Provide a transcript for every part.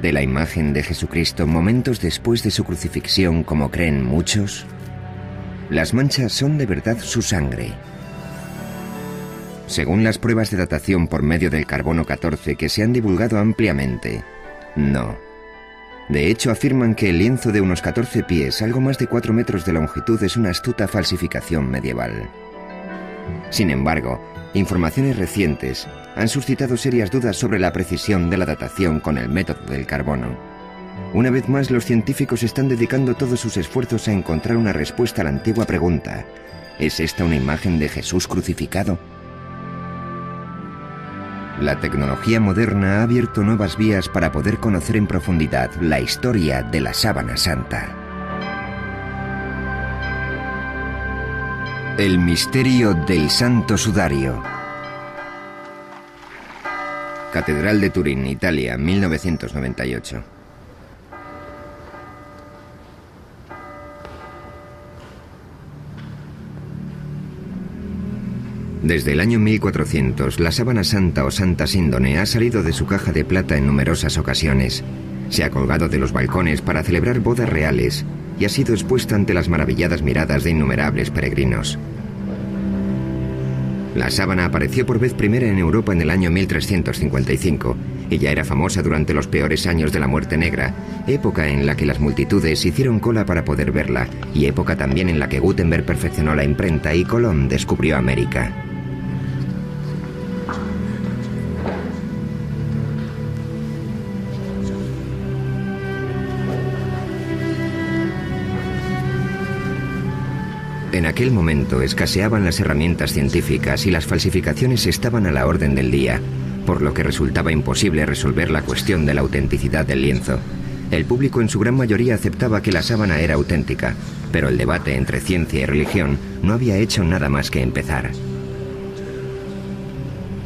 de la imagen de Jesucristo momentos después de su crucifixión, como creen muchos? Las manchas son de verdad su sangre. Según las pruebas de datación por medio del carbono 14 que se han divulgado ampliamente, no. De hecho, afirman que el lienzo de unos 14 pies, algo más de 4 metros de longitud, es una astuta falsificación medieval. Sin embargo, informaciones recientes han suscitado serias dudas sobre la precisión de la datación con el método del carbono. Una vez más, los científicos están dedicando todos sus esfuerzos a encontrar una respuesta a la antigua pregunta: ¿es esta una imagen de Jesús crucificado? La tecnología moderna ha abierto nuevas vías para poder conocer en profundidad la historia de la Sábana Santa. El misterio del Santo Sudario. Catedral de Turín, Italia, 1998. Desde el año 1400, la sábana santa o santa síndone ha salido de su caja de plata en numerosas ocasiones. Se ha colgado de los balcones para celebrar bodas reales y ha sido expuesta ante las maravilladas miradas de innumerables peregrinos. La sábana apareció por vez primera en Europa en el año 1355 y ya era famosa durante los peores años de la Muerte Negra, época en la que las multitudes hicieron cola para poder verla y época también en la que Gutenberg perfeccionó la imprenta y Colón descubrió América. En aquel momento escaseaban las herramientas científicas y las falsificaciones estaban a la orden del día, por lo que resultaba imposible resolver la cuestión de la autenticidad del lienzo. El público en su gran mayoría aceptaba que la sábana era auténtica, pero el debate entre ciencia y religión no había hecho nada más que empezar.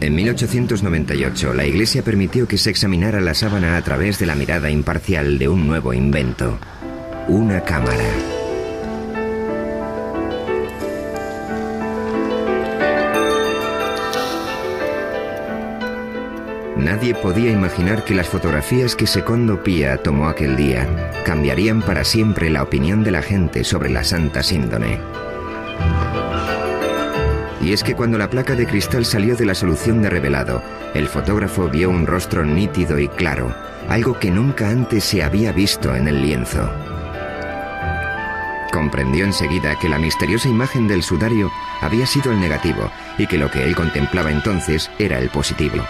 En 1898, la Iglesia permitió que se examinara la sábana a través de la mirada imparcial de un nuevo invento: una cámara. Nadie podía imaginar que las fotografías que Secondo Pia tomó aquel día cambiarían para siempre la opinión de la gente sobre la Santa Síndone. Y es que cuando la placa de cristal salió de la solución de revelado, el fotógrafo vio un rostro nítido y claro, algo que nunca antes se había visto en el lienzo. Comprendió enseguida que la misteriosa imagen del sudario había sido el negativo y que lo que él contemplaba entonces era el positivo.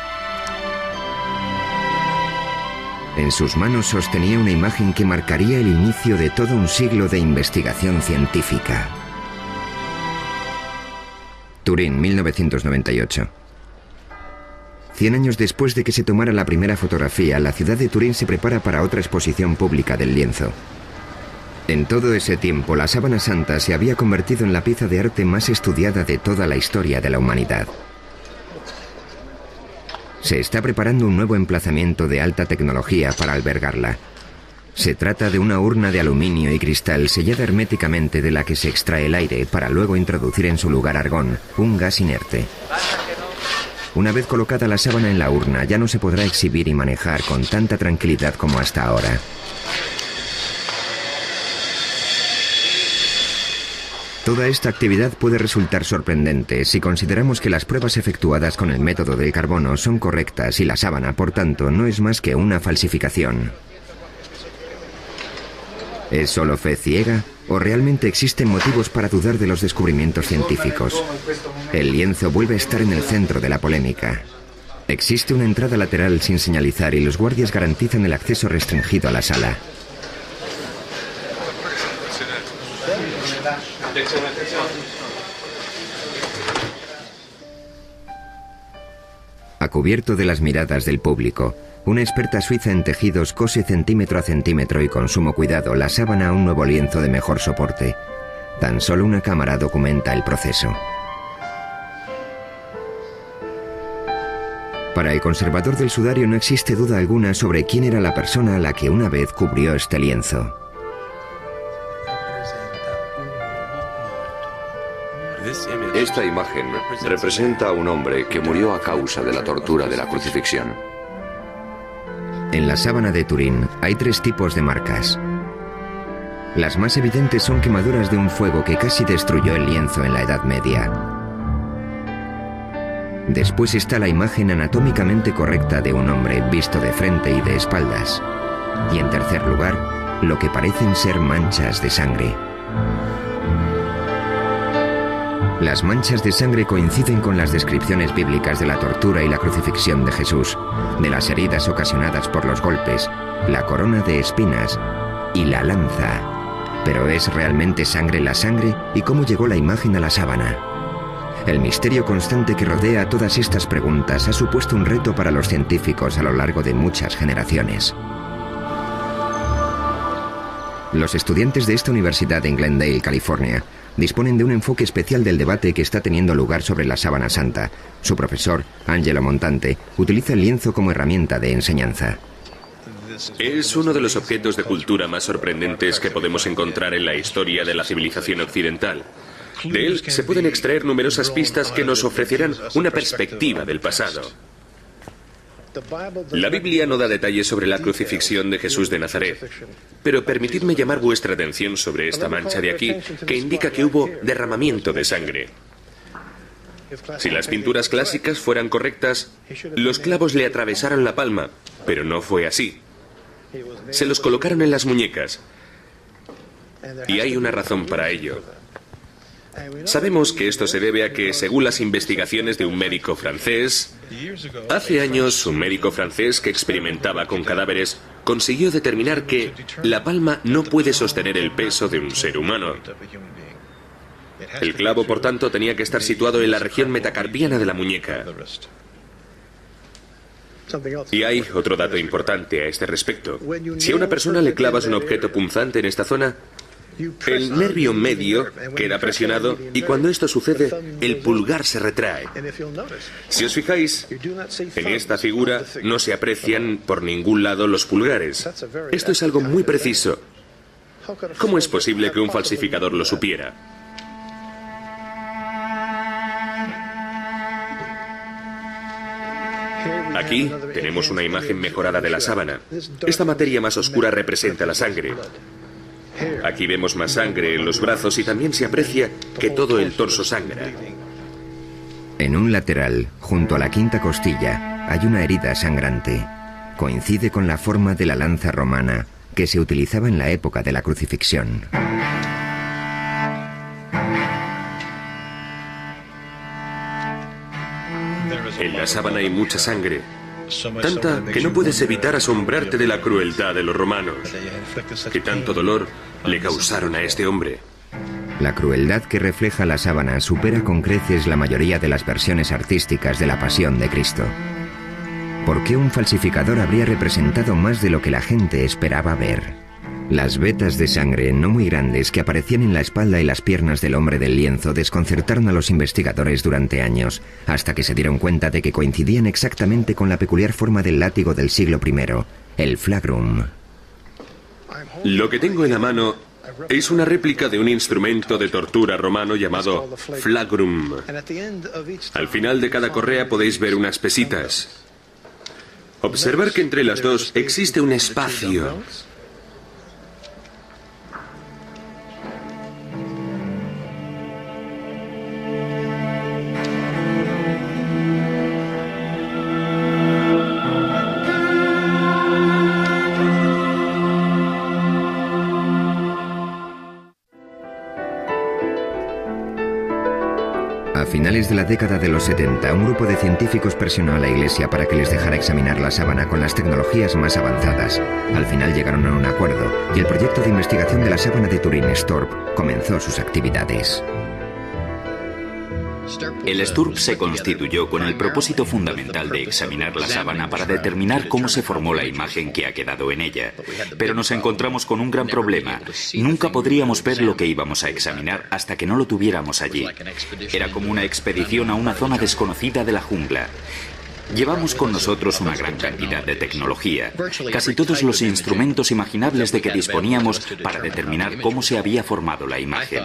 En sus manos sostenía una imagen que marcaría el inicio de todo un siglo de investigación científica. Turín, 1998. 100 años después de que se tomara la primera fotografía, la ciudad de Turín se prepara para otra exposición pública del lienzo. En todo ese tiempo, la sábana santa se había convertido en la pieza de arte más estudiada de toda la historia de la humanidad. Se está preparando un nuevo emplazamiento de alta tecnología para albergarla. Se trata de una urna de aluminio y cristal sellada herméticamente de la que se extrae el aire para luego introducir en su lugar argón, un gas inerte. Una vez colocada la sábana en la urna, ya no se podrá exhibir y manejar con tanta tranquilidad como hasta ahora. Toda esta actividad puede resultar sorprendente si consideramos que las pruebas efectuadas con el método del carbono son correctas y la sábana, por tanto, no es más que una falsificación. ¿Es solo fe ciega o realmente existen motivos para dudar de los descubrimientos científicos? El lienzo vuelve a estar en el centro de la polémica. Existe una entrada lateral sin señalizar y los guardias garantizan el acceso restringido a la sala. A cubierto de las miradas del público, una experta suiza en tejidos cose centímetro a centímetro y con sumo cuidado la sábana a un nuevo lienzo de mejor soporte. Tan solo una cámara documenta el proceso. Para el conservador del sudario no existe duda alguna sobre quién era la persona a la que una vez cubrió este lienzo. Esta imagen representa a un hombre que murió a causa de la tortura de la crucifixión. En la sábana de Turín hay 3 tipos de marcas. Las más evidentes son quemaduras de un fuego que casi destruyó el lienzo en la Edad Media. Después está la imagen anatómicamente correcta de un hombre visto de frente y de espaldas. Y en tercer lugar, lo que parecen ser manchas de sangre. Las manchas de sangre coinciden con las descripciones bíblicas de la tortura y la crucifixión de Jesús, de las heridas ocasionadas por los golpes, la corona de espinas y la lanza. ¿Pero es realmente sangre la sangre? ¿Y cómo llegó la imagen a la sábana? El misterio constante que rodea a todas estas preguntas ha supuesto un reto para los científicos a lo largo de muchas generaciones. Los estudiantes de esta universidad en Glendale, California, disponen de un enfoque especial del debate que está teniendo lugar sobre la sábana santa. Su profesor, Angelo Montante, utiliza el lienzo como herramienta de enseñanza. Es uno de los objetos de cultura más sorprendentes que podemos encontrar en la historia de la civilización occidental. De él se pueden extraer numerosas pistas que nos ofrecerán una perspectiva del pasado. La Biblia no da detalles sobre la crucifixión de Jesús de Nazaret, pero permitidme llamar vuestra atención sobre esta mancha de aquí, que indica que hubo derramamiento de sangre. Si las pinturas clásicas fueran correctas, los clavos le atravesaron la palma, pero no fue así. Se los colocaron en las muñecas, y hay una razón para ello. Sabemos que esto se debe a que, según las investigaciones de un médico francés, hace años un médico francés que experimentaba con cadáveres consiguió determinar que la palma no puede sostener el peso de un ser humano. El clavo, por tanto, tenía que estar situado en la región metacarpiana de la muñeca. Y hay otro dato importante a este respecto. Si a una persona le clavas un objeto punzante en esta zona, el nervio medio queda presionado y cuando esto sucede, el pulgar se retrae. Si os fijáis, en esta figura no se aprecian por ningún lado los pulgares. Esto es algo muy preciso. ¿Cómo es posible que un falsificador lo supiera? Aquí tenemos una imagen mejorada de la sábana. Esta materia más oscura representa la sangre. Aquí vemos más sangre en los brazos y también se aprecia que todo el torso sangra. En un lateral, junto a la quinta costilla, hay una herida sangrante. Coincide con la forma de la lanza romana que se utilizaba en la época de la crucifixión. En la sábana hay mucha sangre, tanta que no puedes evitar asombrarte de la crueldad de los romanos. ¿Qué tanto dolor le causaron a este hombre? La crueldad que refleja la sábana supera con creces la mayoría de las versiones artísticas de la Pasión de Cristo. ¿Por qué un falsificador habría representado más de lo que la gente esperaba ver? Las vetas de sangre no muy grandes que aparecían en la espalda y las piernas del hombre del lienzo desconcertaron a los investigadores durante años, hasta que se dieron cuenta de que coincidían exactamente con la peculiar forma del látigo del siglo I, el flagrum. Lo que tengo en la mano es una réplica de un instrumento de tortura romano llamado flagrum. Al final de cada correa podéis ver unas pesitas. Observar que entre las dos existe un espacio. A finales de la década de los 70, un grupo de científicos presionó a la Iglesia para que les dejara examinar la sábana con las tecnologías más avanzadas. Al final llegaron a un acuerdo y el proyecto de investigación de la sábana de Turín, STORP, comenzó sus actividades. El STURP se constituyó con el propósito fundamental de examinar la sábana para determinar cómo se formó la imagen que ha quedado en ella. Pero nos encontramos con un gran problema. Nunca podríamos ver lo que íbamos a examinar hasta que no lo tuviéramos allí. Era como una expedición a una zona desconocida de la jungla. Llevamos con nosotros una gran cantidad de tecnología, casi todos los instrumentos imaginables de que disponíamos para determinar cómo se había formado la imagen.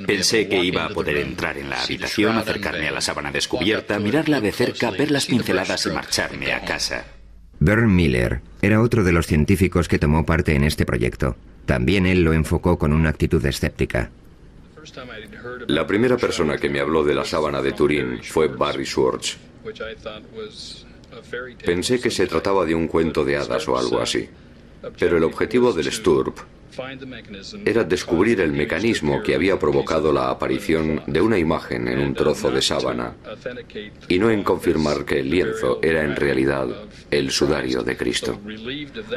Pensé que iba a poder entrar en la habitación, acercarme a la sábana descubierta, mirarla de cerca, ver las pinceladas y marcharme a casa. Bert Miller era otro de los científicos que tomó parte en este proyecto. También él lo enfocó con una actitud escéptica. La primera persona que me habló de la sábana de Turín fue Barry Schwartz. Pensé que se trataba de un cuento de hadas o algo así. Pero el objetivo del STURP era descubrir el mecanismo que había provocado la aparición de una imagen en un trozo de sábana y no en confirmar que el lienzo era en realidad el sudario de Cristo.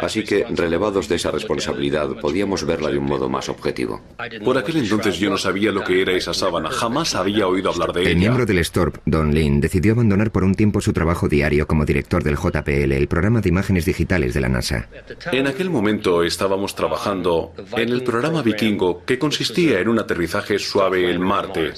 Así que, relevados de esa responsabilidad, podíamos verla de un modo más objetivo. Por aquel entonces yo no sabía lo que era esa sábana, jamás había oído hablar de ella. El miembro del STURP, Don Lin, decidió abandonar por un tiempo su trabajo diario como director del JPL, el programa de imágenes digitales de la NASA. En aquel momento estábamos trabajando en el programa Vikingo, que consistía en un aterrizaje suave en Marte.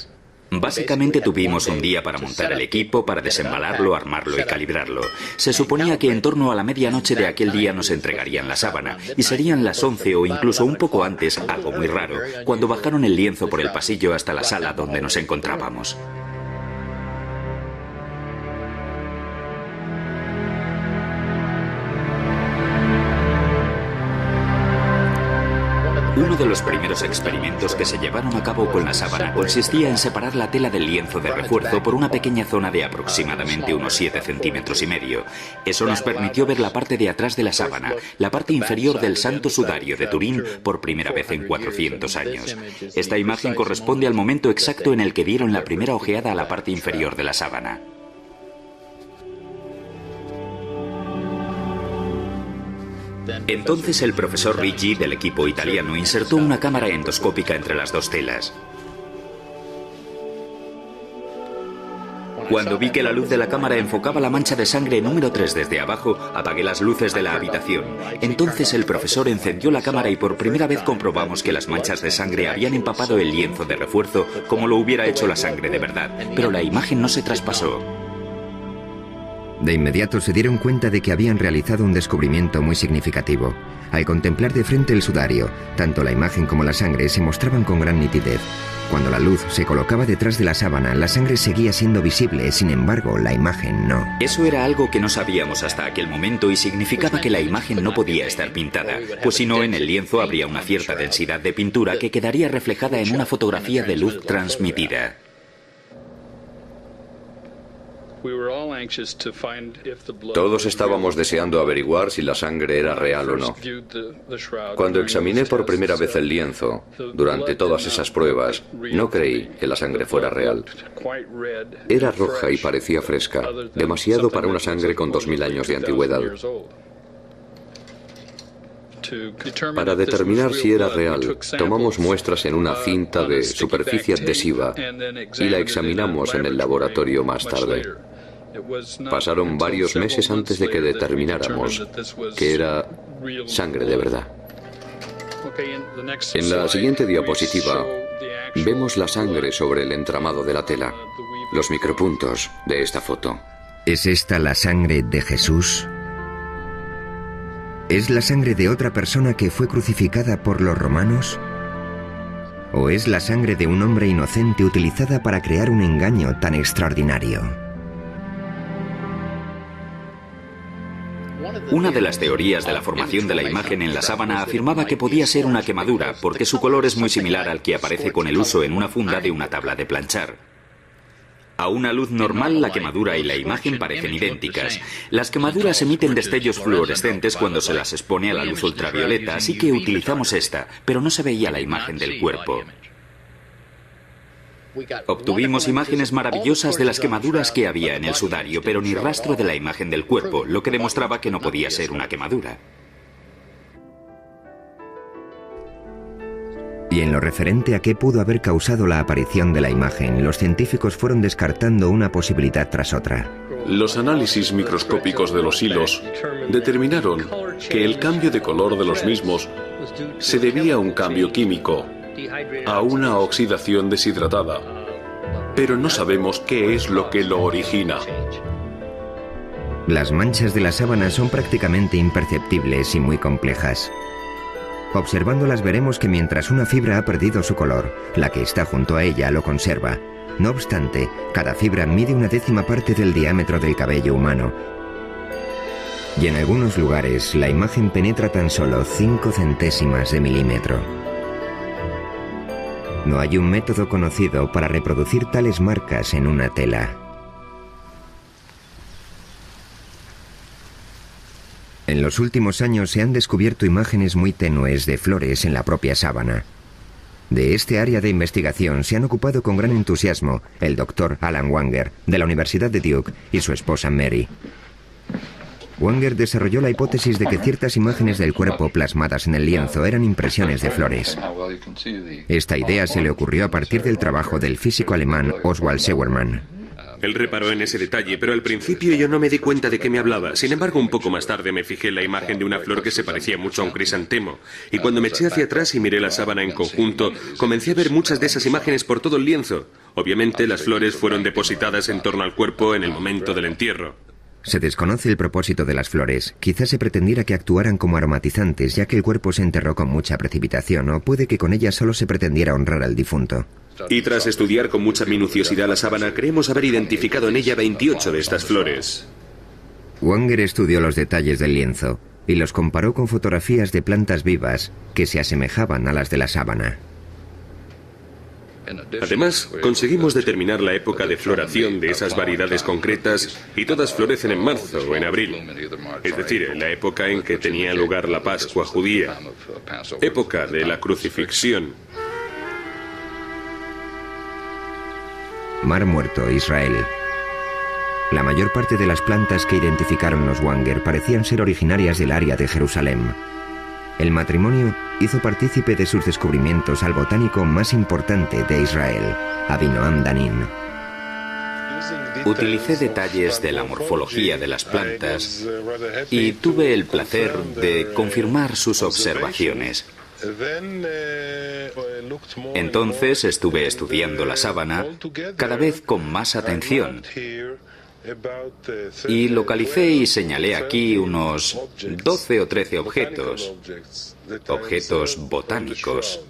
Básicamente tuvimos un día para montar el equipo, para desembalarlo, armarlo y calibrarlo. Se suponía que en torno a la medianoche de aquel día nos entregarían la sábana, y serían las 11 o incluso un poco antes, algo muy raro, cuando bajaron el lienzo por el pasillo hasta la sala donde nos encontrábamos. Uno de los primeros experimentos que se llevaron a cabo con la sábana consistía en separar la tela del lienzo de refuerzo por una pequeña zona de aproximadamente unos 7,5 centímetros. Eso nos permitió ver la parte de atrás de la sábana, la parte inferior del Santo Sudario de Turín, por primera vez en 400 años. Esta imagen corresponde al momento exacto en el que dieron la primera ojeada a la parte inferior de la sábana. Entonces el profesor Ricci del equipo italiano insertó una cámara endoscópica entre las dos telas. Cuando vi que la luz de la cámara enfocaba la mancha de sangre número 3 desde abajo, apagué las luces de la habitación. Entonces el profesor encendió la cámara y por primera vez comprobamos que las manchas de sangre habían empapado el lienzo de refuerzo como lo hubiera hecho la sangre de verdad, pero la imagen no se traspasó. De inmediato se dieron cuenta de que habían realizado un descubrimiento muy significativo. Al contemplar de frente el sudario, tanto la imagen como la sangre se mostraban con gran nitidez. Cuando la luz se colocaba detrás de la sábana, la sangre seguía siendo visible, sin embargo, la imagen no. Eso era algo que no sabíamos hasta aquel momento y significaba que la imagen no podía estar pintada, pues si no, en el lienzo habría una cierta densidad de pintura que quedaría reflejada en una fotografía de luz transmitida. Todos estábamos deseando averiguar si la sangre era real o no. Cuando examiné por primera vez el lienzo, durante todas esas pruebas, no creí que la sangre fuera real. Era roja y parecía fresca, demasiado para una sangre con 2000 años de antigüedad. Para determinar si era real, tomamos muestras en una cinta de superficie adhesiva y la examinamos en el laboratorio más tarde. Pasaron varios meses antes de que determináramos que era sangre de verdad. En la siguiente diapositiva vemos la sangre sobre el entramado de la tela, los micropuntos de esta foto. ¿Es esta la sangre de Jesús? ¿Es la sangre de otra persona que fue crucificada por los romanos? ¿O es la sangre de un hombre inocente utilizada para crear un engaño tan extraordinario? Una de las teorías de la formación de la imagen en la sábana afirmaba que podía ser una quemadura, porque su color es muy similar al que aparece con el uso en una funda de una tabla de planchar. A una luz normal, la quemadura y la imagen parecen idénticas. Las quemaduras emiten destellos fluorescentes cuando se las expone a la luz ultravioleta, así que utilizamos esta, pero no se veía la imagen del cuerpo. Obtuvimos imágenes maravillosas de las quemaduras que había en el sudario, pero ni rastro de la imagen del cuerpo, lo que demostraba que no podía ser una quemadura. Y en lo referente a qué pudo haber causado la aparición de la imagen, los científicos fueron descartando una posibilidad tras otra. Los análisis microscópicos de los hilos determinaron que el cambio de color de los mismos se debía a un cambio químico, a una oxidación deshidratada, pero no sabemos qué es lo que lo origina. Las manchas de la sábana son prácticamente imperceptibles y muy complejas. Observándolas veremos que mientras una fibra ha perdido su color, la que está junto a ella lo conserva. No obstante, cada fibra mide 1/10 parte del diámetro del cabello humano. Y en algunos lugares la imagen penetra tan solo 5 centésimas de milímetro. No hay un método conocido para reproducir tales marcas en una tela. En los últimos años se han descubierto imágenes muy tenues de flores en la propia sábana. De este área de investigación se han ocupado con gran entusiasmo el Dr. Alan Wanger, de la Universidad de Duke, y su esposa Mary. Wanger desarrolló la hipótesis de que ciertas imágenes del cuerpo plasmadas en el lienzo eran impresiones de flores. Esta idea se le ocurrió a partir del trabajo del físico alemán Oswald Scheuermann. Él reparó en ese detalle, pero al principio yo no me di cuenta de qué me hablaba. Sin embargo, un poco más tarde me fijé en la imagen de una flor que se parecía mucho a un crisantemo. Y cuando me eché hacia atrás y miré la sábana en conjunto, comencé a ver muchas de esas imágenes por todo el lienzo. Obviamente, las flores fueron depositadas en torno al cuerpo en el momento del entierro. Se desconoce el propósito de las flores. Quizás se pretendiera que actuaran como aromatizantes, ya que el cuerpo se enterró con mucha precipitación, o puede que con ellas solo se pretendiera honrar al difunto. Y tras estudiar con mucha minuciosidad la sábana, creemos haber identificado en ella 28 de estas flores. Wanger estudió los detalles del lienzo y los comparó con fotografías de plantas vivas que se asemejaban a las de la sábana. Además, conseguimos determinar la época de floración de esas variedades concretas y todas florecen en marzo o en abril. Es decir, la época en que tenía lugar la Pascua judía, época de la crucifixión. Mar Muerto, Israel. La mayor parte de las plantas que identificaron los Wanger parecían ser originarias del área de Jerusalén. El matrimonio hizo partícipe de sus descubrimientos al botánico más importante de Israel, Avinoam Danin. Utilicé detalles de la morfología de las plantas y tuve el placer de confirmar sus observaciones. Entonces estuve estudiando la sábana cada vez con más atención y localicé y señalé aquí unos 12 o 13 objetos botánicos.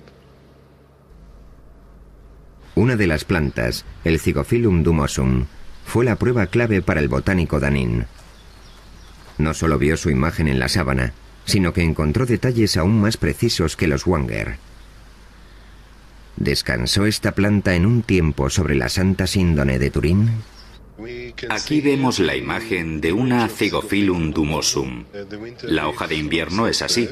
Una de las plantas, el Zygophyllum dumosum, fue la prueba clave para el botánico Danin. No solo vio su imagen en la sábana, sino que encontró detalles aún más precisos que los Wanger. ¿Descansó esta planta en un tiempo sobre la Santa Síndone de Turín? Aquí vemos la imagen de una Zygophyllum dumosum. La hoja de invierno es así.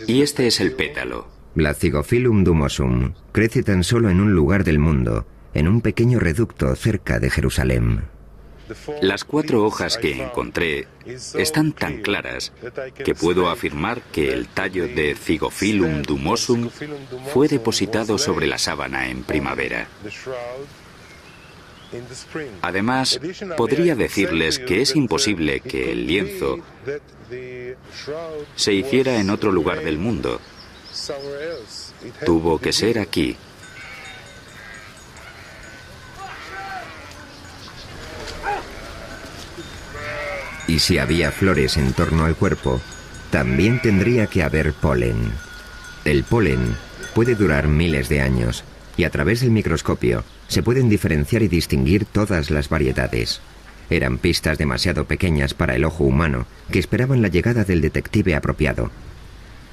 Y este es el pétalo. La Zygophyllum dumosum crece tan solo en un lugar del mundo, en un pequeño reducto cerca de Jerusalén. Las 4 hojas que encontré están tan claras que puedo afirmar que el tallo de Zygophyllum dumosum fue depositado sobre la sábana en primavera. Además, podría decirles que es imposible que el lienzo se hiciera en otro lugar del mundo. Tuvo que ser aquí. Y si había flores en torno al cuerpo, también tendría que haber polen. El polen puede durar miles de años, y a través del microscopio se pueden diferenciar y distinguir todas las variedades. Eran pistas demasiado pequeñas para el ojo humano, que esperaban la llegada del detective apropiado.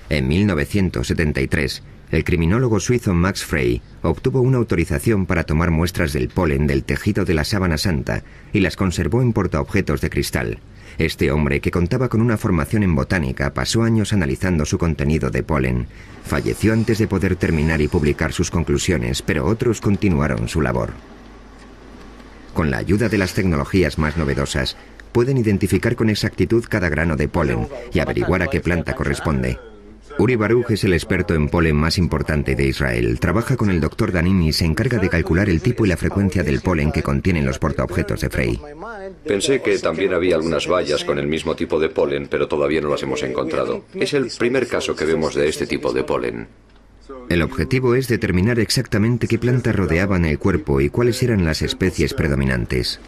En 1973, el criminólogo suizo Max Frey obtuvo una autorización para tomar muestras del polen del tejido de la sábana santa y las conservó en portaobjetos de cristal. Este hombre, que contaba con una formación en botánica, pasó años analizando su contenido de polen. Falleció antes de poder terminar y publicar sus conclusiones, pero otros continuaron su labor. Con la ayuda de las tecnologías más novedosas, pueden identificar con exactitud cada grano de polen y averiguar a qué planta corresponde. Uri Baruch es el experto en polen más importante de Israel. Trabaja con el Dr. Danin y se encarga de calcular el tipo y la frecuencia del polen que contienen los portaobjetos de Frey. Pensé que también había algunas bayas con el mismo tipo de polen, pero todavía no las hemos encontrado. Es el primer caso que vemos de este tipo de polen. El objetivo es determinar exactamente qué plantas rodeaban el cuerpo y cuáles eran las especies predominantes.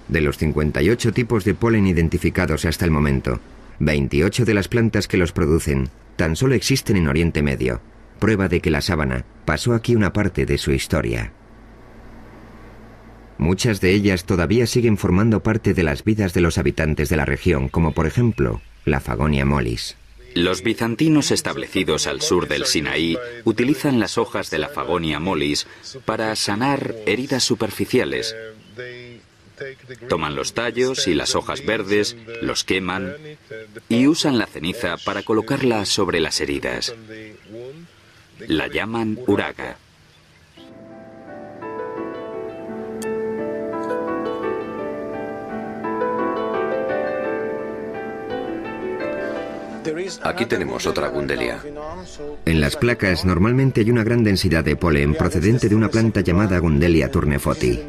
De los 58 tipos de polen identificados hasta el momento, 28 de las plantas que los producen tan solo existen en Oriente Medio, prueba de que la sábana pasó aquí una parte de su historia. Muchas de ellas todavía siguen formando parte de las vidas de los habitantes de la región, como por ejemplo la Fagonia mollis. Los bizantinos establecidos al sur del Sinaí utilizan las hojas de la Fagonia mollis para sanar heridas superficiales. Toman los tallos y las hojas verdes, los queman y usan la ceniza para colocarla sobre las heridas. La llaman uraga. Aquí tenemos otra gundelia. En las placas normalmente hay una gran densidad de polen procedente de una planta llamada Gundelia tournefoti.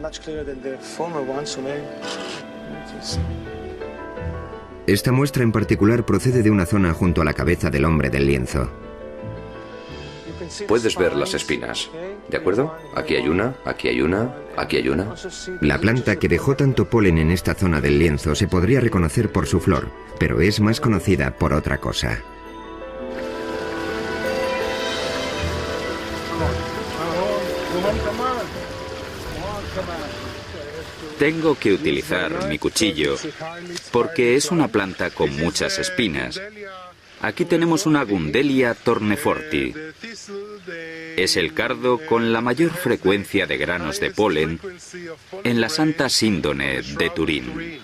Esta muestra en particular procede de una zona junto a la cabeza del hombre del lienzo. Puedes ver las espinas, ¿de acuerdo? Aquí hay una, aquí hay una, aquí hay una. La planta que dejó tanto polen en esta zona del lienzo se podría reconocer por su flor, pero es más conocida por otra cosa. Tengo que utilizar mi cuchillo porque es una planta con muchas espinas. Aquí tenemos una Gundelia tournefoti. Es el cardo con la mayor frecuencia de granos de polen en la Santa Síndone de Turín.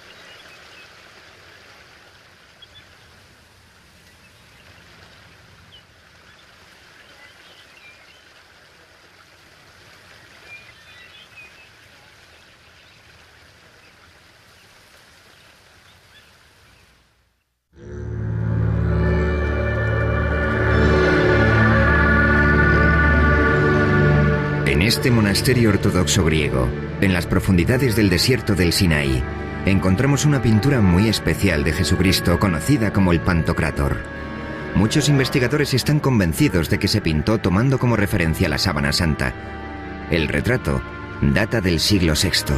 En este monasterio ortodoxo griego, en las profundidades del desierto del Sinaí, encontramos una pintura muy especial de Jesucristo conocida como el Pantocrátor. Muchos investigadores están convencidos de que se pintó tomando como referencia la sábana santa. El retrato data del siglo VI.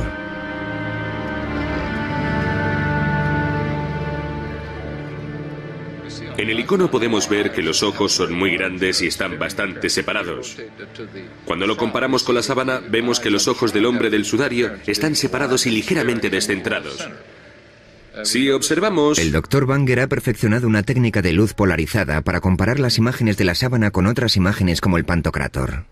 En el icono podemos ver que los ojos son muy grandes y están bastante separados. Cuando lo comparamos con la sábana, vemos que los ojos del hombre del sudario están separados y ligeramente descentrados. Si observamos... El Dr. Banger ha perfeccionado una técnica de luz polarizada para comparar las imágenes de la sábana con otras imágenes como el Pantocrátor.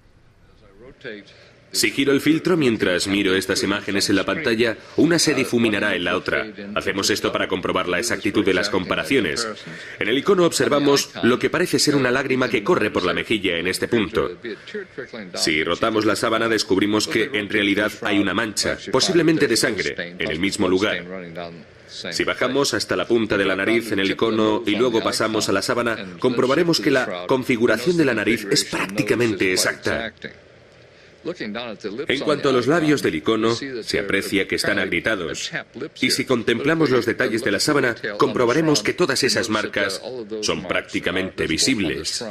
Si giro el filtro mientras miro estas imágenes en la pantalla, una se difuminará en la otra. Hacemos esto para comprobar la exactitud de las comparaciones. En el icono observamos lo que parece ser una lágrima que corre por la mejilla en este punto. Si rotamos la sábana descubrimos que en realidad hay una mancha, posiblemente de sangre, en el mismo lugar. Si bajamos hasta la punta de la nariz en el icono y luego pasamos a la sábana, comprobaremos que la configuración de la nariz es prácticamente exacta. En cuanto a los labios del icono, se aprecia que están agrietados. Y si contemplamos los detalles de la sábana, comprobaremos que todas esas marcas son prácticamente visibles.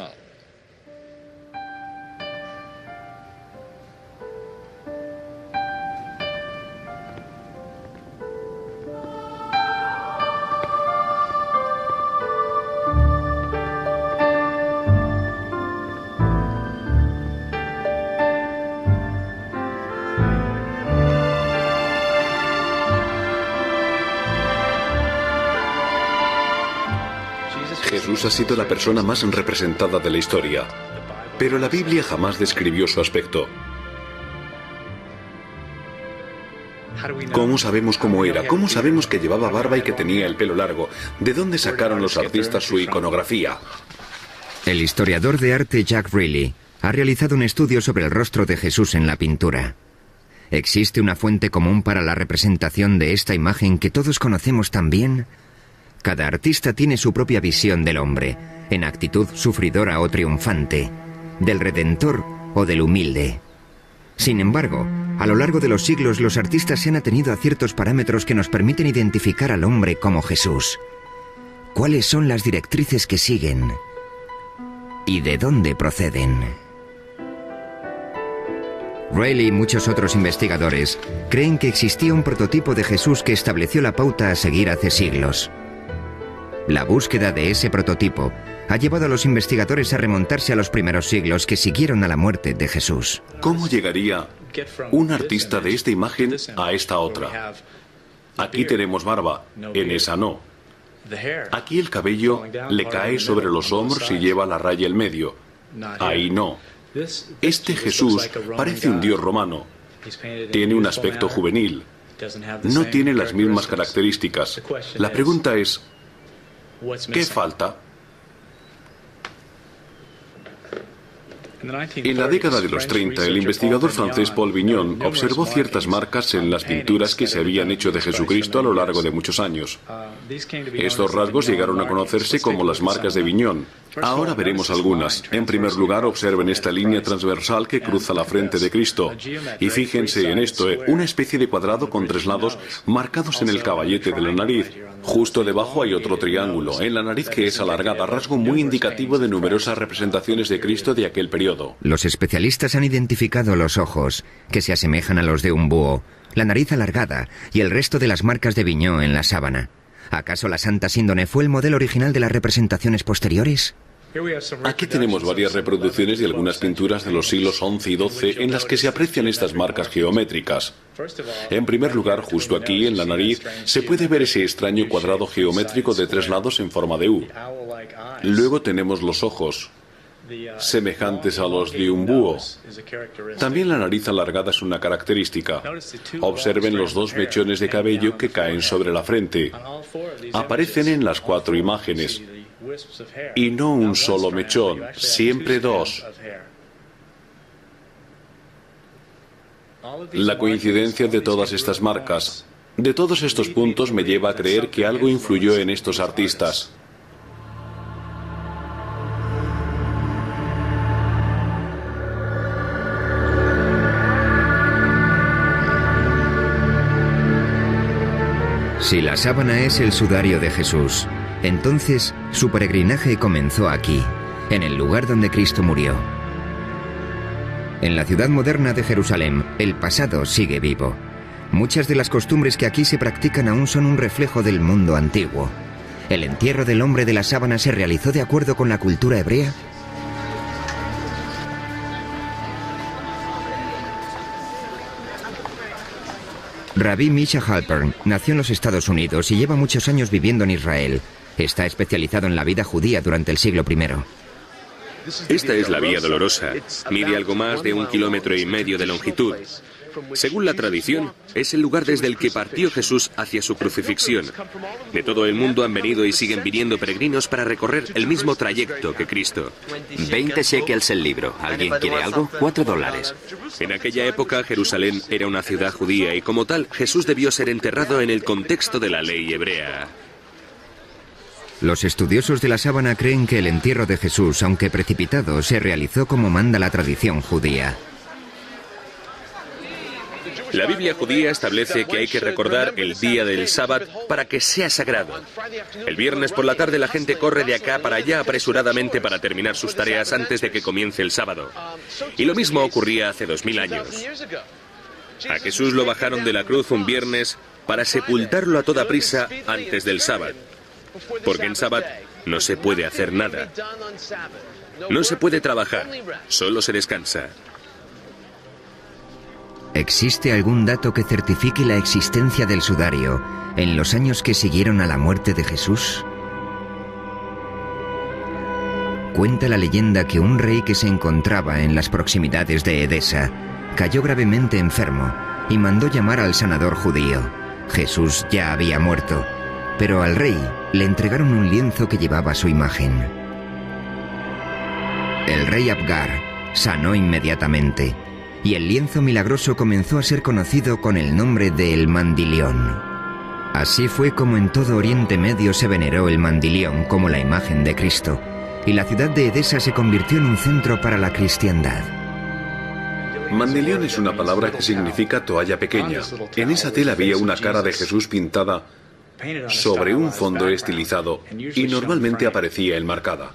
Jesús ha sido la persona más representada de la historia, pero la Biblia jamás describió su aspecto. ¿Cómo sabemos cómo era? ¿Cómo sabemos que llevaba barba y que tenía el pelo largo? ¿De dónde sacaron los artistas su iconografía? El historiador de arte Jack Riley ha realizado un estudio sobre el rostro de Jesús en la pintura. ¿Existe una fuente común para la representación de esta imagen que todos conocemos tan bien? Cada artista tiene su propia visión del hombre, en actitud sufridora o triunfante, del redentor o del humilde. Sin embargo, a lo largo de los siglos los artistas se han atenido a ciertos parámetros que nos permiten identificar al hombre como Jesús. ¿Cuáles son las directrices que siguen? ¿Y de dónde proceden? Rayleigh y muchos otros investigadores creen que existía un prototipo de Jesús que estableció la pauta a seguir hace siglos. La búsqueda de ese prototipo ha llevado a los investigadores a remontarse a los primeros siglos que siguieron a la muerte de Jesús. ¿Cómo llegaría un artista de esta imagen a esta otra? Aquí tenemos barba, en esa no. Aquí el cabello le cae sobre los hombros y lleva la raya en medio. Ahí no. Este Jesús parece un dios romano. Tiene un aspecto juvenil. No tiene las mismas características. La pregunta es, ¿qué falta? En la década de los 30, el investigador francés Paul Vignon observó ciertas marcas en las pinturas que se habían hecho de Jesucristo a lo largo de muchos años. Estos rasgos llegaron a conocerse como las marcas de Vignon. Ahora veremos algunas. En primer lugar, observen esta línea transversal que cruza la frente de Cristo. Y fíjense en esto, una especie de cuadrado con 3 lados marcados en el caballete de la nariz. Justo debajo hay otro triángulo, en la nariz que es alargada, rasgo muy indicativo de numerosas representaciones de Cristo de aquel periodo. Los especialistas han identificado los ojos, que se asemejan a los de un búho, la nariz alargada y el resto de las marcas de Vignon en la sábana. ¿Acaso la Santa Síndone fue el modelo original de las representaciones posteriores? Aquí tenemos varias reproducciones de algunas pinturas de los siglos XI y XII en las que se aprecian estas marcas geométricas. En primer lugar, justo aquí, en la nariz, se puede ver ese extraño cuadrado geométrico de 3 lados en forma de U. Luego tenemos los ojos, semejantes a los de un búho. También la nariz alargada es una característica. Observen los 2 mechones de cabello que caen sobre la frente. Aparecen en las 4 imágenes. Y no un solo mechón, siempre 2. La coincidencia de todas estas marcas, de todos estos puntos, me lleva a creer que algo influyó en estos artistas. Si la sábana es el sudario de Jesús, entonces su peregrinaje comenzó aquí, en el lugar donde Cristo murió. En la ciudad moderna de Jerusalén, el pasado sigue vivo. Muchas de las costumbres que aquí se practican aún son un reflejo del mundo antiguo. ¿El entierro del hombre de la sábana se realizó de acuerdo con la cultura hebrea? Rabbi Misha Halpern nació en los Estados Unidos y lleva muchos años viviendo en Israel. Está especializado en la vida judía durante el siglo I. Esta es la Vía Dolorosa. Mide algo más de 1,5 kilómetros de longitud. Según la tradición, es el lugar desde el que partió Jesús hacia su crucifixión. De todo el mundo han venido y siguen viniendo peregrinos para recorrer el mismo trayecto que Cristo. 20 shekels el libro. ¿Alguien quiere algo? $4. En aquella época, Jerusalén era una ciudad judía y como tal, Jesús debió ser enterrado en el contexto de la ley hebrea. Los estudiosos de la sábana creen que el entierro de Jesús, aunque precipitado, se realizó como manda la tradición judía. La Biblia judía establece que hay que recordar el día del sábado para que sea sagrado. El viernes por la tarde la gente corre de acá para allá apresuradamente para terminar sus tareas antes de que comience el sábado. Y lo mismo ocurría hace 2000 años. A Jesús lo bajaron de la cruz un viernes para sepultarlo a toda prisa antes del sábado. Porque en sábado no se puede hacer nada. No se puede trabajar, solo se descansa. ¿Existe algún dato que certifique la existencia del sudario en los años que siguieron a la muerte de Jesús? Cuenta la leyenda que un rey que se encontraba en las proximidades de Edesa cayó gravemente enfermo y mandó llamar al sanador judío. Jesús ya había muerto, pero al rey le entregaron un lienzo que llevaba su imagen. El rey Abgar sanó inmediatamente y el lienzo milagroso comenzó a ser conocido con el nombre de El Mandilión. Así fue como en todo Oriente Medio se veneró el mandilión como la imagen de Cristo, y la ciudad de Edesa se convirtió en un centro para la cristiandad. Mandilión es una palabra que significa toalla pequeña. En esa tela había una cara de Jesús pintada sobre un fondo estilizado y normalmente aparecía enmarcada.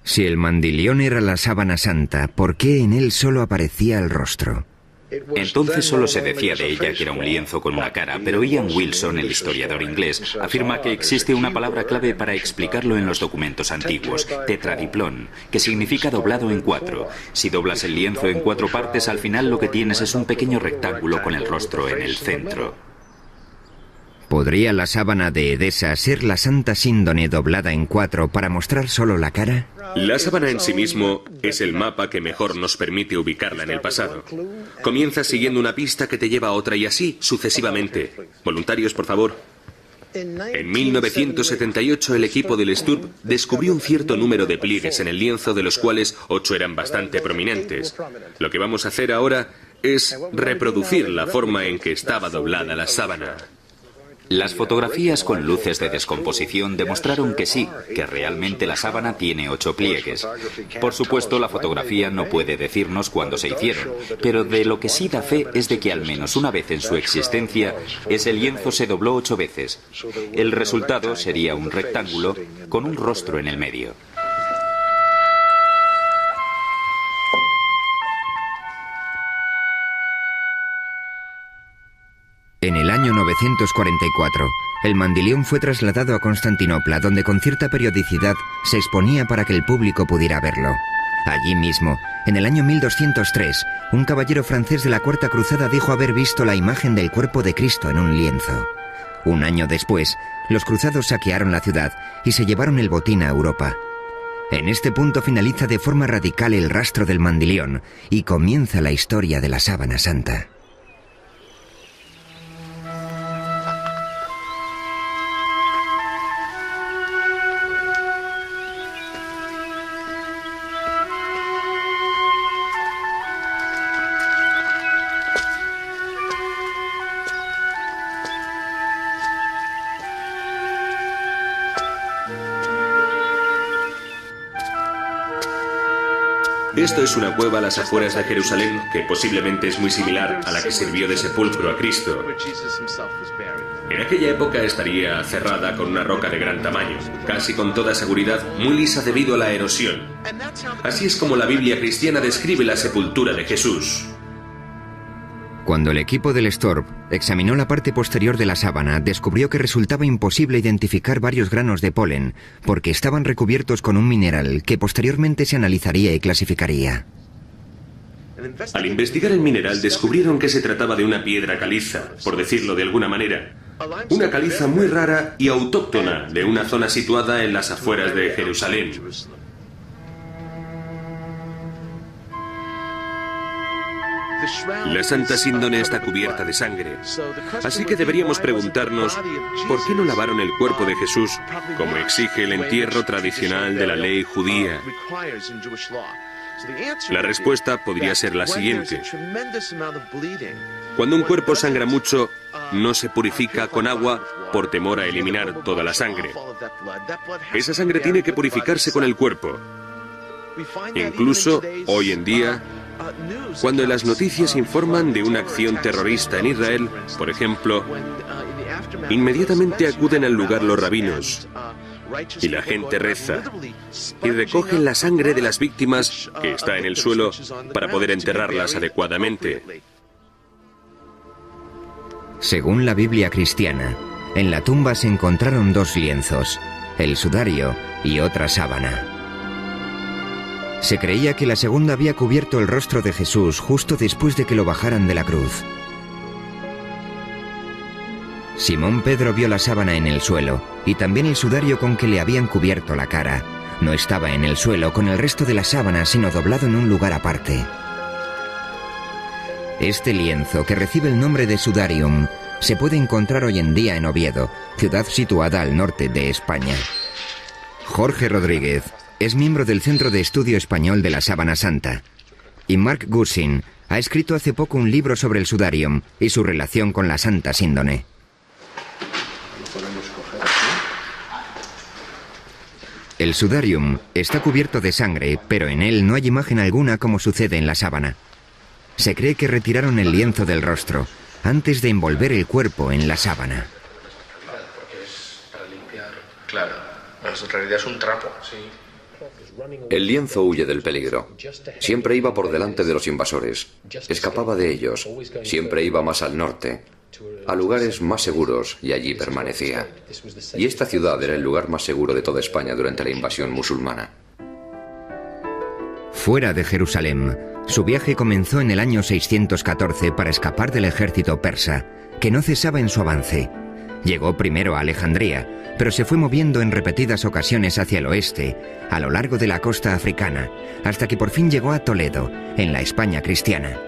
Si el mandilión era la sábana santa, ¿por qué en él solo aparecía el rostro? Entonces solo se decía de ella que era un lienzo con una cara, pero Ian Wilson, el historiador inglés, afirma que existe una palabra clave para explicarlo en los documentos antiguos, tetradiplón, que significa doblado en 4. Si doblas el lienzo en 4 partes, al final lo que tienes es un pequeño rectángulo con el rostro en el centro. ¿Podría la sábana de Edesa ser la Santa Síndone doblada en 4 para mostrar solo la cara? La sábana en sí mismo es el mapa que mejor nos permite ubicarla en el pasado. Comienzas siguiendo una pista que te lleva a otra y así sucesivamente. Voluntarios, por favor. En 1978 el equipo del Sturb descubrió un cierto número de pliegues en el lienzo, de los cuales 8 eran bastante prominentes. Lo que vamos a hacer ahora es reproducir la forma en que estaba doblada la sábana. Las fotografías con luces de descomposición demostraron que sí, que realmente la sábana tiene 8 pliegues. Por supuesto, la fotografía no puede decirnos cuándo se hicieron, pero de lo que sí da fe es de que al menos una vez en su existencia, ese lienzo se dobló 8 veces. El resultado sería un rectángulo con un rostro en el medio. En el año 944, el mandilión fue trasladado a Constantinopla, donde con cierta periodicidad se exponía para que el público pudiera verlo. Allí mismo, en el año 1203, un caballero francés de la Cuarta Cruzada dijo haber visto la imagen del cuerpo de Cristo en un lienzo. Un año después, los cruzados saquearon la ciudad y se llevaron el botín a Europa. En este punto finaliza de forma radical el rastro del mandilión y comienza la historia de la sábana santa. Esto es una cueva a las afueras de Jerusalén que posiblemente es muy similar a la que sirvió de sepulcro a Cristo. En aquella época estaría cerrada con una roca de gran tamaño, casi con toda seguridad muy lisa debido a la erosión. Así es como la Biblia cristiana describe la sepultura de Jesús. Cuando el equipo del Sturb examinó la parte posterior de la sábana, descubrió que resultaba imposible identificar varios granos de polen, porque estaban recubiertos con un mineral que posteriormente se analizaría y clasificaría. Al investigar el mineral descubrieron que se trataba de una piedra caliza, por decirlo de alguna manera. Una caliza muy rara y autóctona de una zona situada en las afueras de Jerusalén. La Santa Síndone está cubierta de sangre, así que deberíamos preguntarnos ¿por qué no lavaron el cuerpo de Jesús como exige el entierro tradicional de la ley judía? La respuesta podría ser la siguiente. Cuando un cuerpo sangra mucho, no se purifica con agua por temor a eliminar toda la sangre. Esa sangre tiene que purificarse con el cuerpo. Incluso hoy en día, cuando en las noticias informan de una acción terrorista en Israel, por ejemplo, inmediatamente acuden al lugar los rabinos y la gente reza y recogen la sangre de las víctimas que está en el suelo para poder enterrarlas adecuadamente. Según la Biblia cristiana, en la tumba se encontraron 2 lienzos, el sudario y otra sábana. Se creía que la segunda había cubierto el rostro de Jesús justo después de que lo bajaran de la cruz. Simón Pedro vio la sábana en el suelo y también el sudario con que le habían cubierto la cara. No estaba en el suelo con el resto de la sábana, sino doblado en un lugar aparte. Este lienzo, que recibe el nombre de sudarium, se puede encontrar hoy en día en Oviedo, ciudad situada al norte de España. Jorge Rodríguez es miembro del Centro de Estudio Español de la Sábana Santa. Y Mark Gussin ha escrito hace poco un libro sobre el sudarium y su relación con la Santa Síndone. El sudarium está cubierto de sangre, pero en él no hay imagen alguna como sucede en la sábana. Se cree que retiraron el lienzo del rostro antes de envolver el cuerpo en la sábana. Porque es para limpiar. Claro, en realidad es un trapo, sí. El lienzo huye del peligro. Siempre iba por delante de los invasores. Escapaba de ellos. Siempre iba más al norte, a lugares más seguros, y allí permanecía. Y esta ciudad era el lugar más seguro de toda España durante la invasión musulmana. Fuera de Jerusalén, su viaje comenzó en el año 614 para escapar del ejército persa, que no cesaba en su avance. Llegó primero a Alejandría, pero se fue moviendo en repetidas ocasiones hacia el oeste, a lo largo de la costa africana, hasta que por fin llegó a Toledo, en la España cristiana.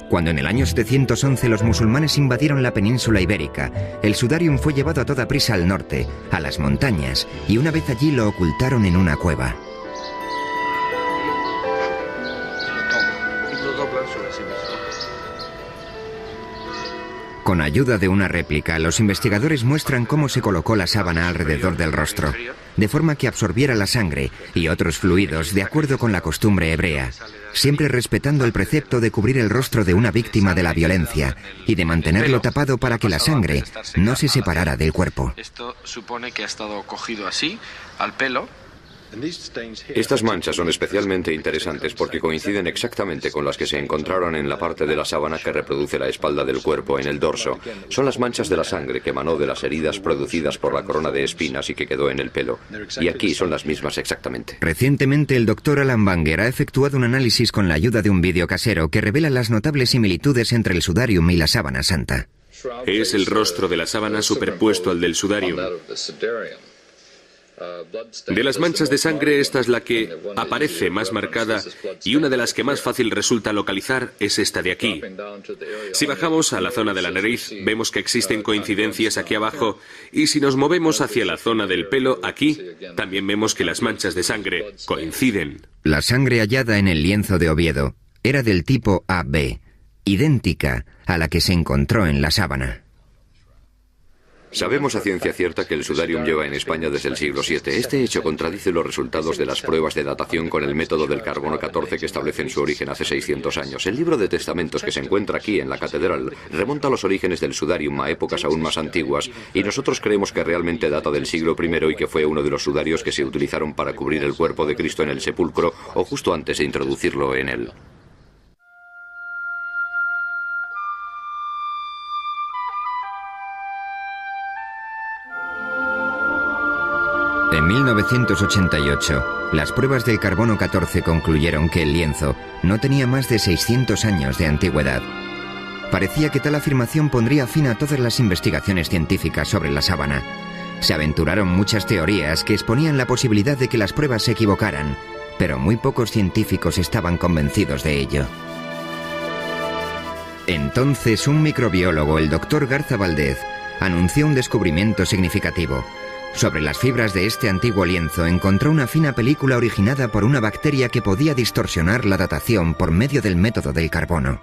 Cuando en el año 711 los musulmanes invadieron la península ibérica, el sudarium fue llevado a toda prisa al norte, a las montañas, y una vez allí lo ocultaron en una cueva. Con ayuda de una réplica, los investigadores muestran cómo se colocó la sábana alrededor del rostro, de forma que absorbiera la sangre y otros fluidos de acuerdo con la costumbre hebrea, siempre respetando el precepto de cubrir el rostro de una víctima de la violencia y de mantenerlo tapado para que la sangre no se separara del cuerpo. Esto supone que ha estado cogido así, al pelo. Estas manchas son especialmente interesantes porque coinciden exactamente con las que se encontraron en la parte de la sábana que reproduce la espalda del cuerpo, en el dorso. Son las manchas de la sangre que emanó de las heridas producidas por la corona de espinas y que quedó en el pelo. Y aquí son las mismas exactamente. Recientemente el doctor Alan Banger ha efectuado un análisis con la ayuda de un vídeo casero que revela las notables similitudes entre el sudarium y la sábana santa. Es el rostro de la sábana superpuesto al del sudarium. De las manchas de sangre, esta es la que aparece más marcada, y una de las que más fácil resulta localizar es esta de aquí. Si bajamos a la zona de la nariz, vemos que existen coincidencias aquí abajo, y si nos movemos hacia la zona del pelo, aquí, también vemos que las manchas de sangre coinciden. La sangre hallada en el lienzo de Oviedo era del tipo AB, idéntica a la que se encontró en la sábana. Sabemos a ciencia cierta que el sudarium lleva en España desde el siglo VII. Este hecho contradice los resultados de las pruebas de datación con el método del carbono 14 que establecen su origen hace 600 años. El libro de testamentos que se encuentra aquí en la catedral remonta los orígenes del sudarium a épocas aún más antiguas, y nosotros creemos que realmente data del siglo I y que fue uno de los sudarios que se utilizaron para cubrir el cuerpo de Cristo en el sepulcro o justo antes de introducirlo en él. En 1988, las pruebas del carbono 14 concluyeron que el lienzo no tenía más de 600 años de antigüedad. Parecía que tal afirmación pondría fin a todas las investigaciones científicas sobre la sábana. Se aventuraron muchas teorías que exponían la posibilidad de que las pruebas se equivocaran, pero muy pocos científicos estaban convencidos de ello. Entonces, un microbiólogo, el doctor Garza Valdez, anunció un descubrimiento significativo. Sobre las fibras de este antiguo lienzo encontró una fina película originada por una bacteria que podía distorsionar la datación por medio del método del carbono.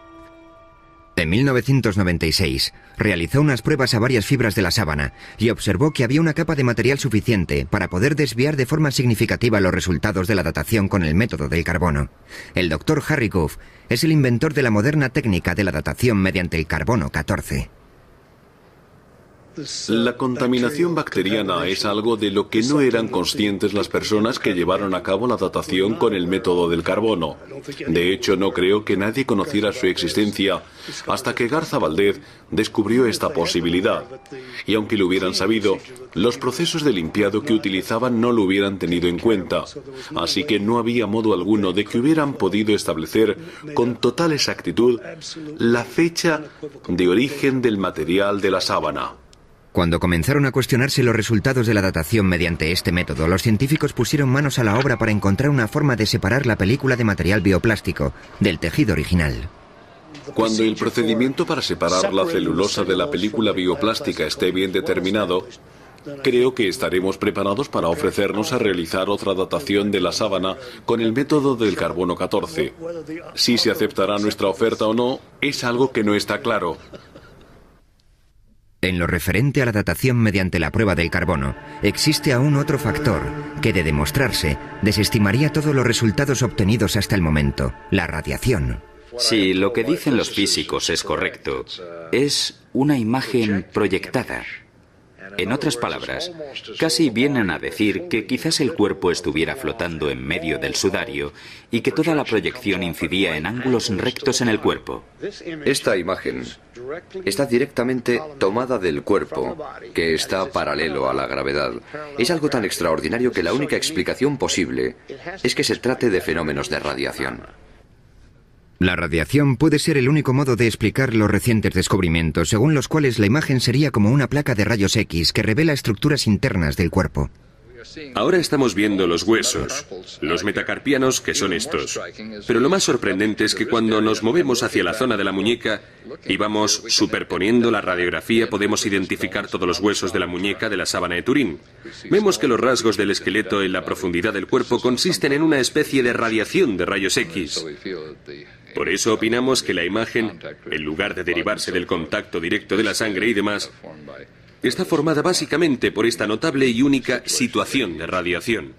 En 1996, realizó unas pruebas a varias fibras de la sábana y observó que había una capa de material suficiente para poder desviar de forma significativa los resultados de la datación con el método del carbono. El doctor Harry Goff es el inventor de la moderna técnica de la datación mediante el carbono 14. La contaminación bacteriana es algo de lo que no eran conscientes las personas que llevaron a cabo la datación con el método del carbono. De hecho, no creo que nadie conociera su existencia hasta que Garza Valdez descubrió esta posibilidad. Y aunque lo hubieran sabido, los procesos de limpiado que utilizaban no lo hubieran tenido en cuenta. Así que no había modo alguno de que hubieran podido establecer con total exactitud la fecha de origen del material de la sábana. Cuando comenzaron a cuestionarse los resultados de la datación mediante este método, los científicos pusieron manos a la obra para encontrar una forma de separar la película de material bioplástico del tejido original. Cuando el procedimiento para separar la celulosa de la película bioplástica esté bien determinado, creo que estaremos preparados para ofrecernos a realizar otra datación de la sábana con el método del carbono 14. Si se aceptará nuestra oferta o no, es algo que no está claro. En lo referente a la datación mediante la prueba del carbono, existe aún otro factor que, de demostrarse, desestimaría todos los resultados obtenidos hasta el momento: la radiación. Si lo que dicen los físicos es correcto, es una imagen proyectada. En otras palabras, casi vienen a decir que quizás el cuerpo estuviera flotando en medio del sudario y que toda la proyección incidía en ángulos rectos en el cuerpo. Esta imagen está directamente tomada del cuerpo, que está paralelo a la gravedad. Es algo tan extraordinario que la única explicación posible es que se trate de fenómenos de radiación. La radiación puede ser el único modo de explicar los recientes descubrimientos, según los cuales la imagen sería como una placa de rayos X que revela estructuras internas del cuerpo. Ahora estamos viendo los huesos, los metacarpianos, que son estos. Pero lo más sorprendente es que cuando nos movemos hacia la zona de la muñeca y vamos superponiendo la radiografía, podemos identificar todos los huesos de la muñeca de la sábana de Turín. Vemos que los rasgos del esqueleto en la profundidad del cuerpo consisten en una especie de radiación de rayos X. Por eso opinamos que la imagen, en lugar de derivarse del contacto directo de la sangre y demás, está formada básicamente por esta notable y única situación de radiación.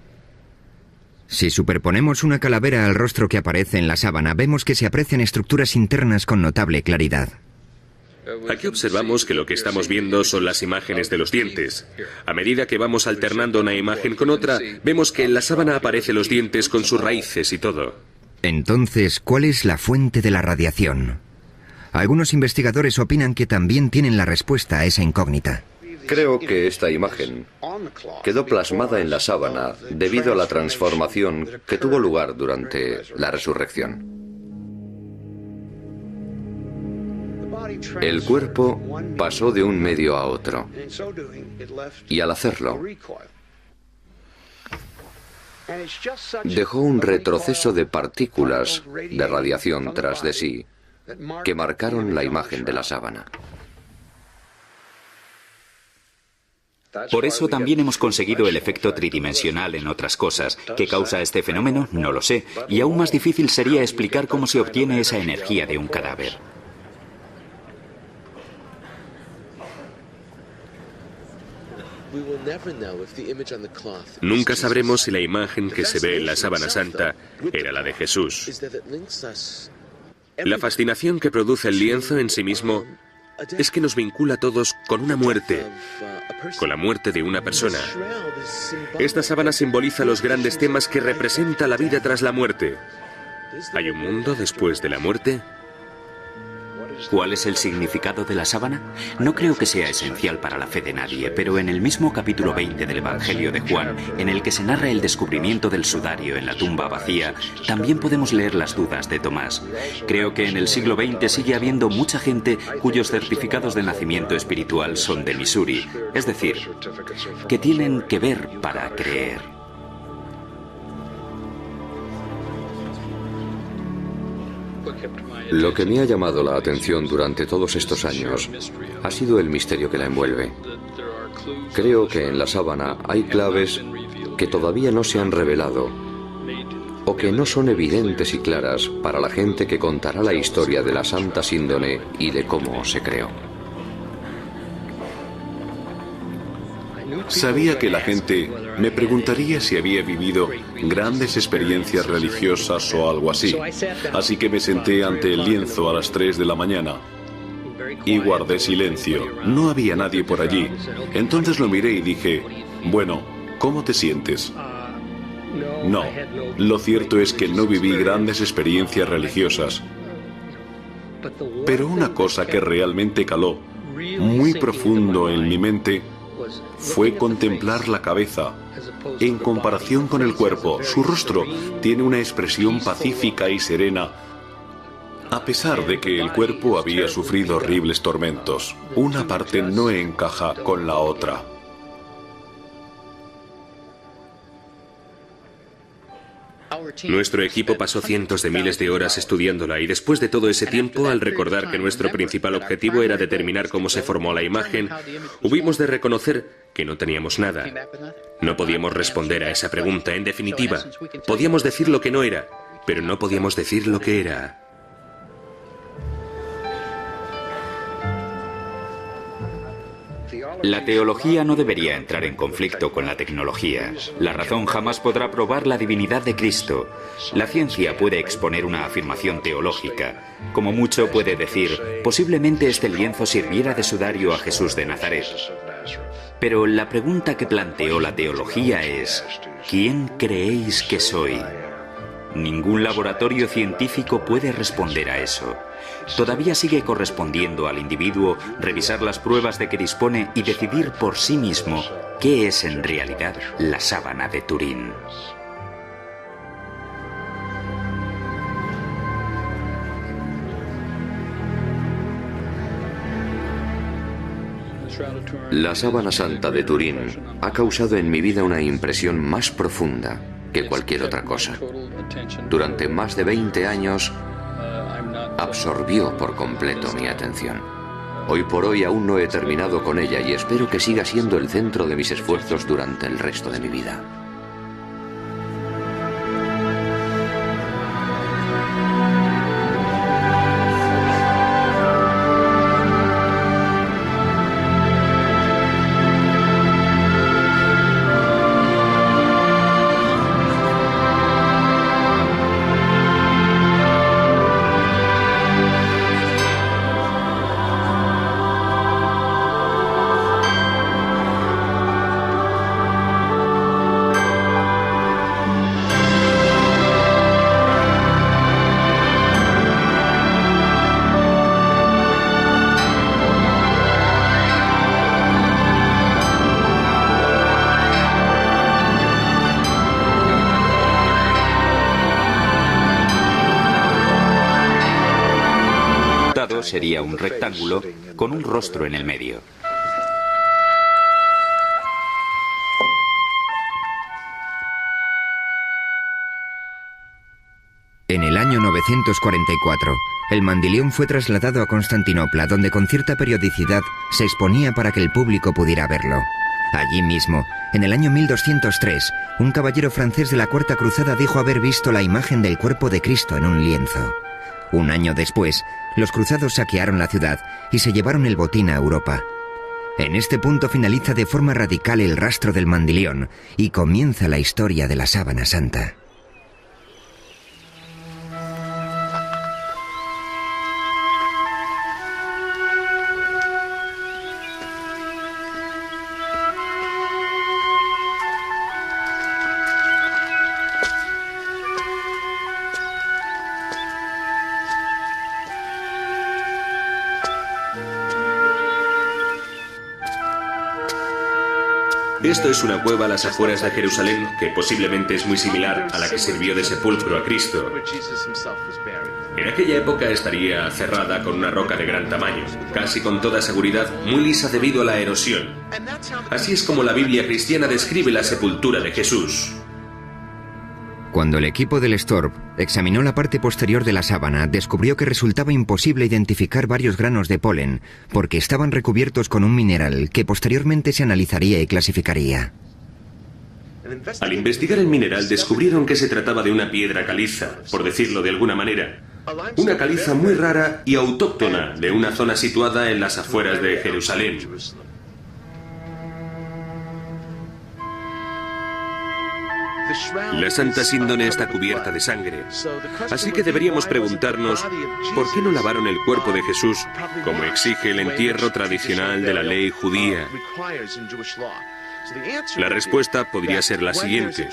Si superponemos una calavera al rostro que aparece en la sábana, vemos que se aprecian estructuras internas con notable claridad. Aquí observamos que lo que estamos viendo son las imágenes de los dientes. A medida que vamos alternando una imagen con otra, vemos que en la sábana aparecen los dientes con sus raíces y todo. Entonces, ¿cuál es la fuente de la radiación? Algunos investigadores opinan que también tienen la respuesta a esa incógnita. Creo que esta imagen quedó plasmada en la sábana debido a la transformación que tuvo lugar durante la resurrección. El cuerpo pasó de un medio a otro, y al hacerlo, dejó un retroceso de partículas de radiación tras de sí que marcaron la imagen de la sábana. Por eso también hemos conseguido el efecto tridimensional en otras cosas. ¿Qué causa este fenómeno? No lo sé. Y aún más difícil sería explicar cómo se obtiene esa energía de un cadáver. Nunca sabremos si la imagen que se ve en la sábana santa era la de Jesús. La fascinación que produce el lienzo en sí mismo es que nos vincula a todos con una muerte, con la muerte de una persona. Esta sábana simboliza los grandes temas que representa la vida tras la muerte. ¿Hay un mundo después de la muerte? ¿Cuál es el significado de la sábana? No creo que sea esencial para la fe de nadie, pero en el mismo capítulo 20 del Evangelio de Juan, en el que se narra el descubrimiento del sudario en la tumba vacía, también podemos leer las dudas de Tomás. Creo que en el siglo XX sigue habiendo mucha gente cuyos certificados de nacimiento espiritual son de Missouri, es decir, que tienen que ver para creer. Lo que me ha llamado la atención durante todos estos años ha sido el misterio que la envuelve. Creo que en la sábana hay claves que todavía no se han revelado o que no son evidentes y claras para la gente que contará la historia de la Santa Síndone y de cómo se creó. Sabía que la gente me preguntaría si había vivido grandes experiencias religiosas o algo así. Así que me senté ante el lienzo a las 3 de la mañana y guardé silencio. No había nadie por allí. Entonces lo miré y dije, bueno, ¿cómo te sientes? No, lo cierto es que no viví grandes experiencias religiosas. Pero una cosa que realmente caló muy profundo en mi mente fue contemplar la cabeza. En comparación con el cuerpo, su rostro tiene una expresión pacífica y serena, a pesar de que el cuerpo había sufrido horribles tormentos. Una parte no encaja con la otra. Nuestro equipo pasó cientos de miles de horas estudiándola y después de todo ese tiempo, al recordar que nuestro principal objetivo era determinar cómo se formó la imagen, hubimos de reconocer que no teníamos nada. No podíamos responder a esa pregunta. En definitiva, podíamos decir lo que no era, pero no podíamos decir lo que era. La teología no debería entrar en conflicto con la tecnología. La razón jamás podrá probar la divinidad de Cristo. La ciencia puede exponer una afirmación teológica. Como mucho puede decir, posiblemente este lienzo sirviera de sudario a Jesús de Nazaret. Pero la pregunta que planteó la teología es: ¿quién creéis que soy? Ningún laboratorio científico puede responder a eso. Todavía sigue correspondiendo al individuo revisar las pruebas de que dispone y decidir por sí mismo qué es en realidad la sábana de Turín. La sábana santa de Turín ha causado en mi vida una impresión más profunda que cualquier otra cosa. Durante más de 20 años absorbió por completo mi atención. Hoy por hoy aún no he terminado con ella y espero que siga siendo el centro de mis esfuerzos durante el resto de mi vida. Sería un rectángulo con un rostro en el medio. En el año 944, el mandilión fue trasladado a Constantinopla, donde con cierta periodicidad se exponía para que el público pudiera verlo. Allí mismo, en el año 1203, un caballero francés de la Cuarta Cruzada dijo haber visto la imagen del cuerpo de Cristo en un lienzo. Un año después, los cruzados saquearon la ciudad y se llevaron el botín a Europa. En este punto finaliza de forma radical el rastro del mandilión y comienza la historia de la sábana santa. Esto es una cueva a las afueras de Jerusalén que posiblemente es muy similar a la que sirvió de sepulcro a Cristo. En aquella época estaría cerrada con una roca de gran tamaño, casi con toda seguridad muy lisa debido a la erosión. Así es como la Biblia cristiana describe la sepultura de Jesús. Cuando el equipo del Storb examinó la parte posterior de la sábana, descubrió que resultaba imposible identificar varios granos de polen, porque estaban recubiertos con un mineral que posteriormente se analizaría y clasificaría. Al investigar el mineral descubrieron que se trataba de una piedra caliza, por decirlo de alguna manera. Una caliza muy rara y autóctona de una zona situada en las afueras de Jerusalén. La Santa Síndone está cubierta de sangre, así que deberíamos preguntarnos ¿por qué no lavaron el cuerpo de Jesús como exige el entierro tradicional de la ley judía? La respuesta podría ser la siguiente.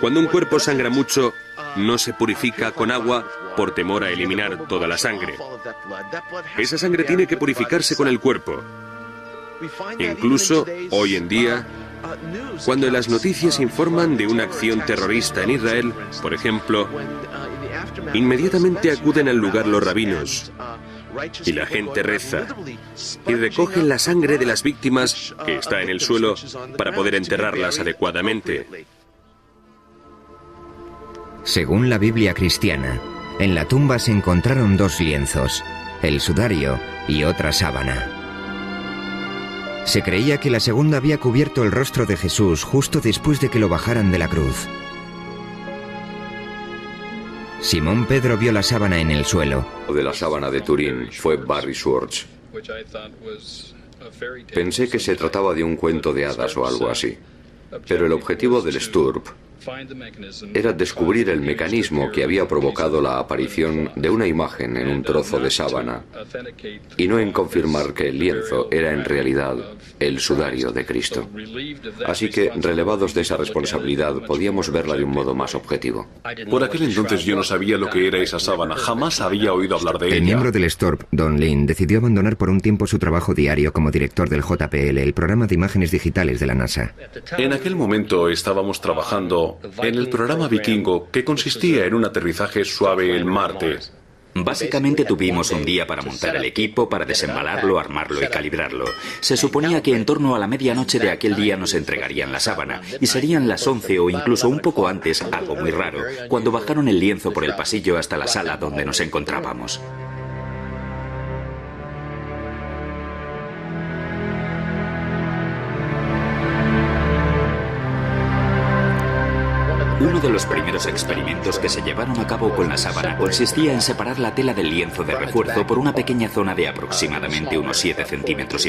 Cuando un cuerpo sangra mucho, no se purifica con agua por temor a eliminar toda la sangre. Esa sangre tiene que purificarse con el cuerpo. Incluso hoy en día, cuando en las noticias informan de una acción terrorista en Israel, por ejemplo, inmediatamente acuden al lugar los rabinos y la gente reza y recogen la sangre de las víctimas que está en el suelo para poder enterrarlas adecuadamente. Según la Biblia cristiana, en la tumba se encontraron dos lienzos, el sudario y otra sábana. Se creía que la segunda había cubierto el rostro de Jesús justo después de que lo bajaran de la cruz. Simón Pedro vio la sábana en el suelo. De la sábana de Turín fue Barry Schwartz. Pensé que se trataba de un cuento de hadas o algo así. Pero el objetivo del Sturb era descubrir el mecanismo que había provocado la aparición de una imagen en un trozo de sábana y no en confirmar que el lienzo era en realidad el sudario de Cristo. Así que, relevados de esa responsabilidad, podíamos verla de un modo más objetivo. Por aquel entonces yo no sabía lo que era esa sábana, jamás había oído hablar de ella. El miembro del STORP, Don Lin, decidió abandonar por un tiempo su trabajo diario como director del JPL, el programa de imágenes digitales de la NASA. En aquel momento estábamos trabajando en el programa Vikingo, que consistía en un aterrizaje suave en Marte. Básicamente tuvimos un día para montar el equipo, para desembalarlo, armarlo y calibrarlo. Se suponía que en torno a la medianoche de aquel día nos entregarían la sábana, y serían las 11 o incluso un poco antes, algo muy raro, cuando bajaron el lienzo por el pasillo hasta la sala donde nos encontrábamos. Uno de los primeros experimentos que se llevaron a cabo con la sábana consistía en separar la tela del lienzo de refuerzo por una pequeña zona de aproximadamente unos 7,5 centímetros.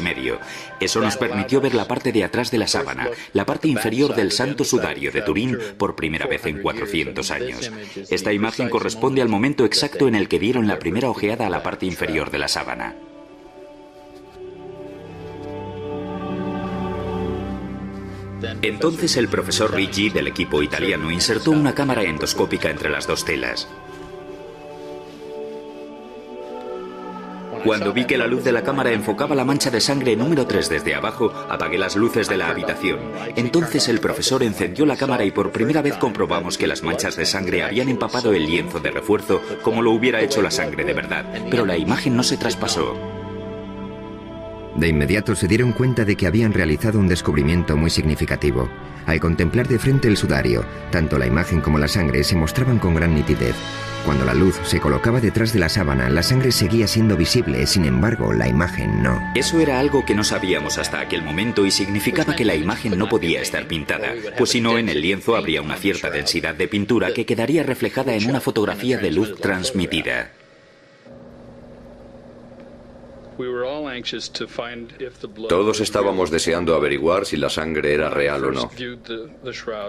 Eso nos permitió ver la parte de atrás de la sábana, la parte inferior del Santo Sudario de Turín, por primera vez en 400 años. Esta imagen corresponde al momento exacto en el que dieron la primera ojeada a la parte inferior de la sábana. Entonces el profesor Ricci del equipo italiano insertó una cámara endoscópica entre las dos telas. Cuando vi que la luz de la cámara enfocaba la mancha de sangre número 3 desde abajo, apagué las luces de la habitación. Entonces el profesor encendió la cámara y por primera vez comprobamos que las manchas de sangre habían empapado el lienzo de refuerzo como lo hubiera hecho la sangre de verdad, pero la imagen no se traspasó. De inmediato se dieron cuenta de que habían realizado un descubrimiento muy significativo. Al contemplar de frente el sudario, tanto la imagen como la sangre se mostraban con gran nitidez. Cuando la luz se colocaba detrás de la sábana, la sangre seguía siendo visible, sin embargo, la imagen no. Eso era algo que no sabíamos hasta aquel momento y significaba que la imagen no podía estar pintada, pues si no, en el lienzo habría una cierta densidad de pintura que quedaría reflejada en una fotografía de luz transmitida. Todos estábamos deseando averiguar si la sangre era real o no.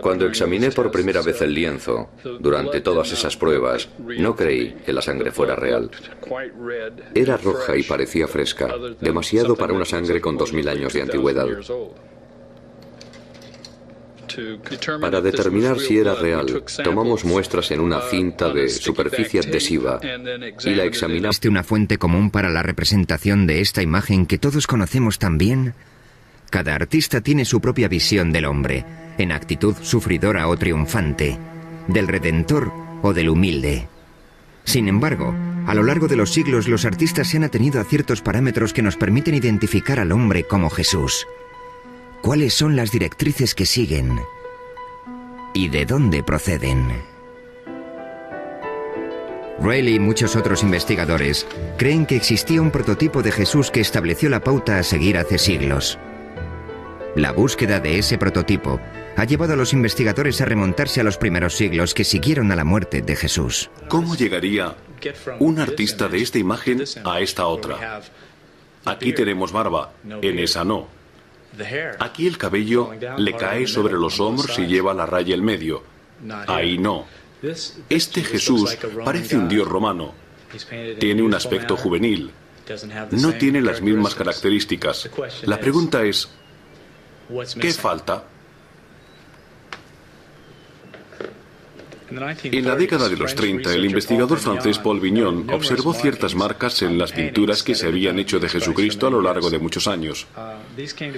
Cuando examiné por primera vez el lienzo, durante todas esas pruebas, no creí que la sangre fuera real. Era roja y parecía fresca, demasiado para una sangre con 2000 años de antigüedad. Para determinar si era real, tomamos muestras en una cinta de superficie adhesiva y la examinamos. ¿Existe una fuente común para la representación de esta imagen que todos conocemos tan bien? Cada artista tiene su propia visión del hombre, en actitud sufridora o triunfante, del redentor o del humilde. Sin embargo, a lo largo de los siglos los artistas se han atenido a ciertos parámetros que nos permiten identificar al hombre como Jesús. ¿Cuáles son las directrices que siguen? ¿Y de dónde proceden? Rayleigh y muchos otros investigadores creen que existía un prototipo de Jesús que estableció la pauta a seguir hace siglos. La búsqueda de ese prototipo ha llevado a los investigadores a remontarse a los primeros siglos que siguieron a la muerte de Jesús. ¿Cómo llegaría un artista de esta imagen a esta otra? Aquí tenemos barba, en esa no. Aquí el cabello le cae sobre los hombros y lleva la raya en medio. Ahí no. Este Jesús parece un dios romano. Tiene un aspecto juvenil. No tiene las mismas características. La pregunta es, ¿qué falta? En la década de los 30, el investigador francés Paul Vignon observó ciertas marcas en las pinturas que se habían hecho de Jesucristo a lo largo de muchos años.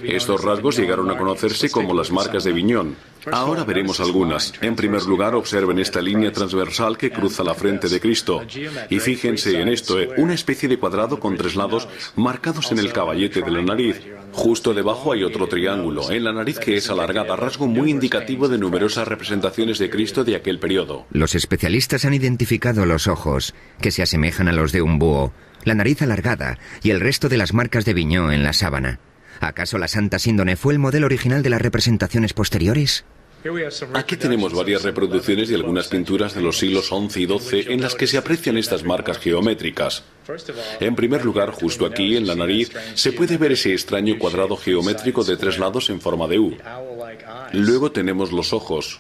Estos rasgos llegaron a conocerse como las marcas de Vignon. Ahora veremos algunas. En primer lugar, observen esta línea transversal que cruza la frente de Cristo. Y fíjense en esto, una especie de cuadrado con 3 lados marcados en el caballete de la nariz. Justo debajo hay otro triángulo, en la nariz que es alargada, rasgo muy indicativo de numerosas representaciones de Cristo de aquel periodo. Los especialistas han identificado los ojos, que se asemejan a los de un búho, la nariz alargada y el resto de las marcas de Vignon en la sábana. ¿Acaso la Santa Síndone fue el modelo original de las representaciones posteriores? Aquí tenemos varias reproducciones de algunas pinturas de los siglos XI y XII en las que se aprecian estas marcas geométricas. En primer lugar, justo aquí, en la nariz, se puede ver ese extraño cuadrado geométrico de 3 lados en forma de U. Luego tenemos los ojos.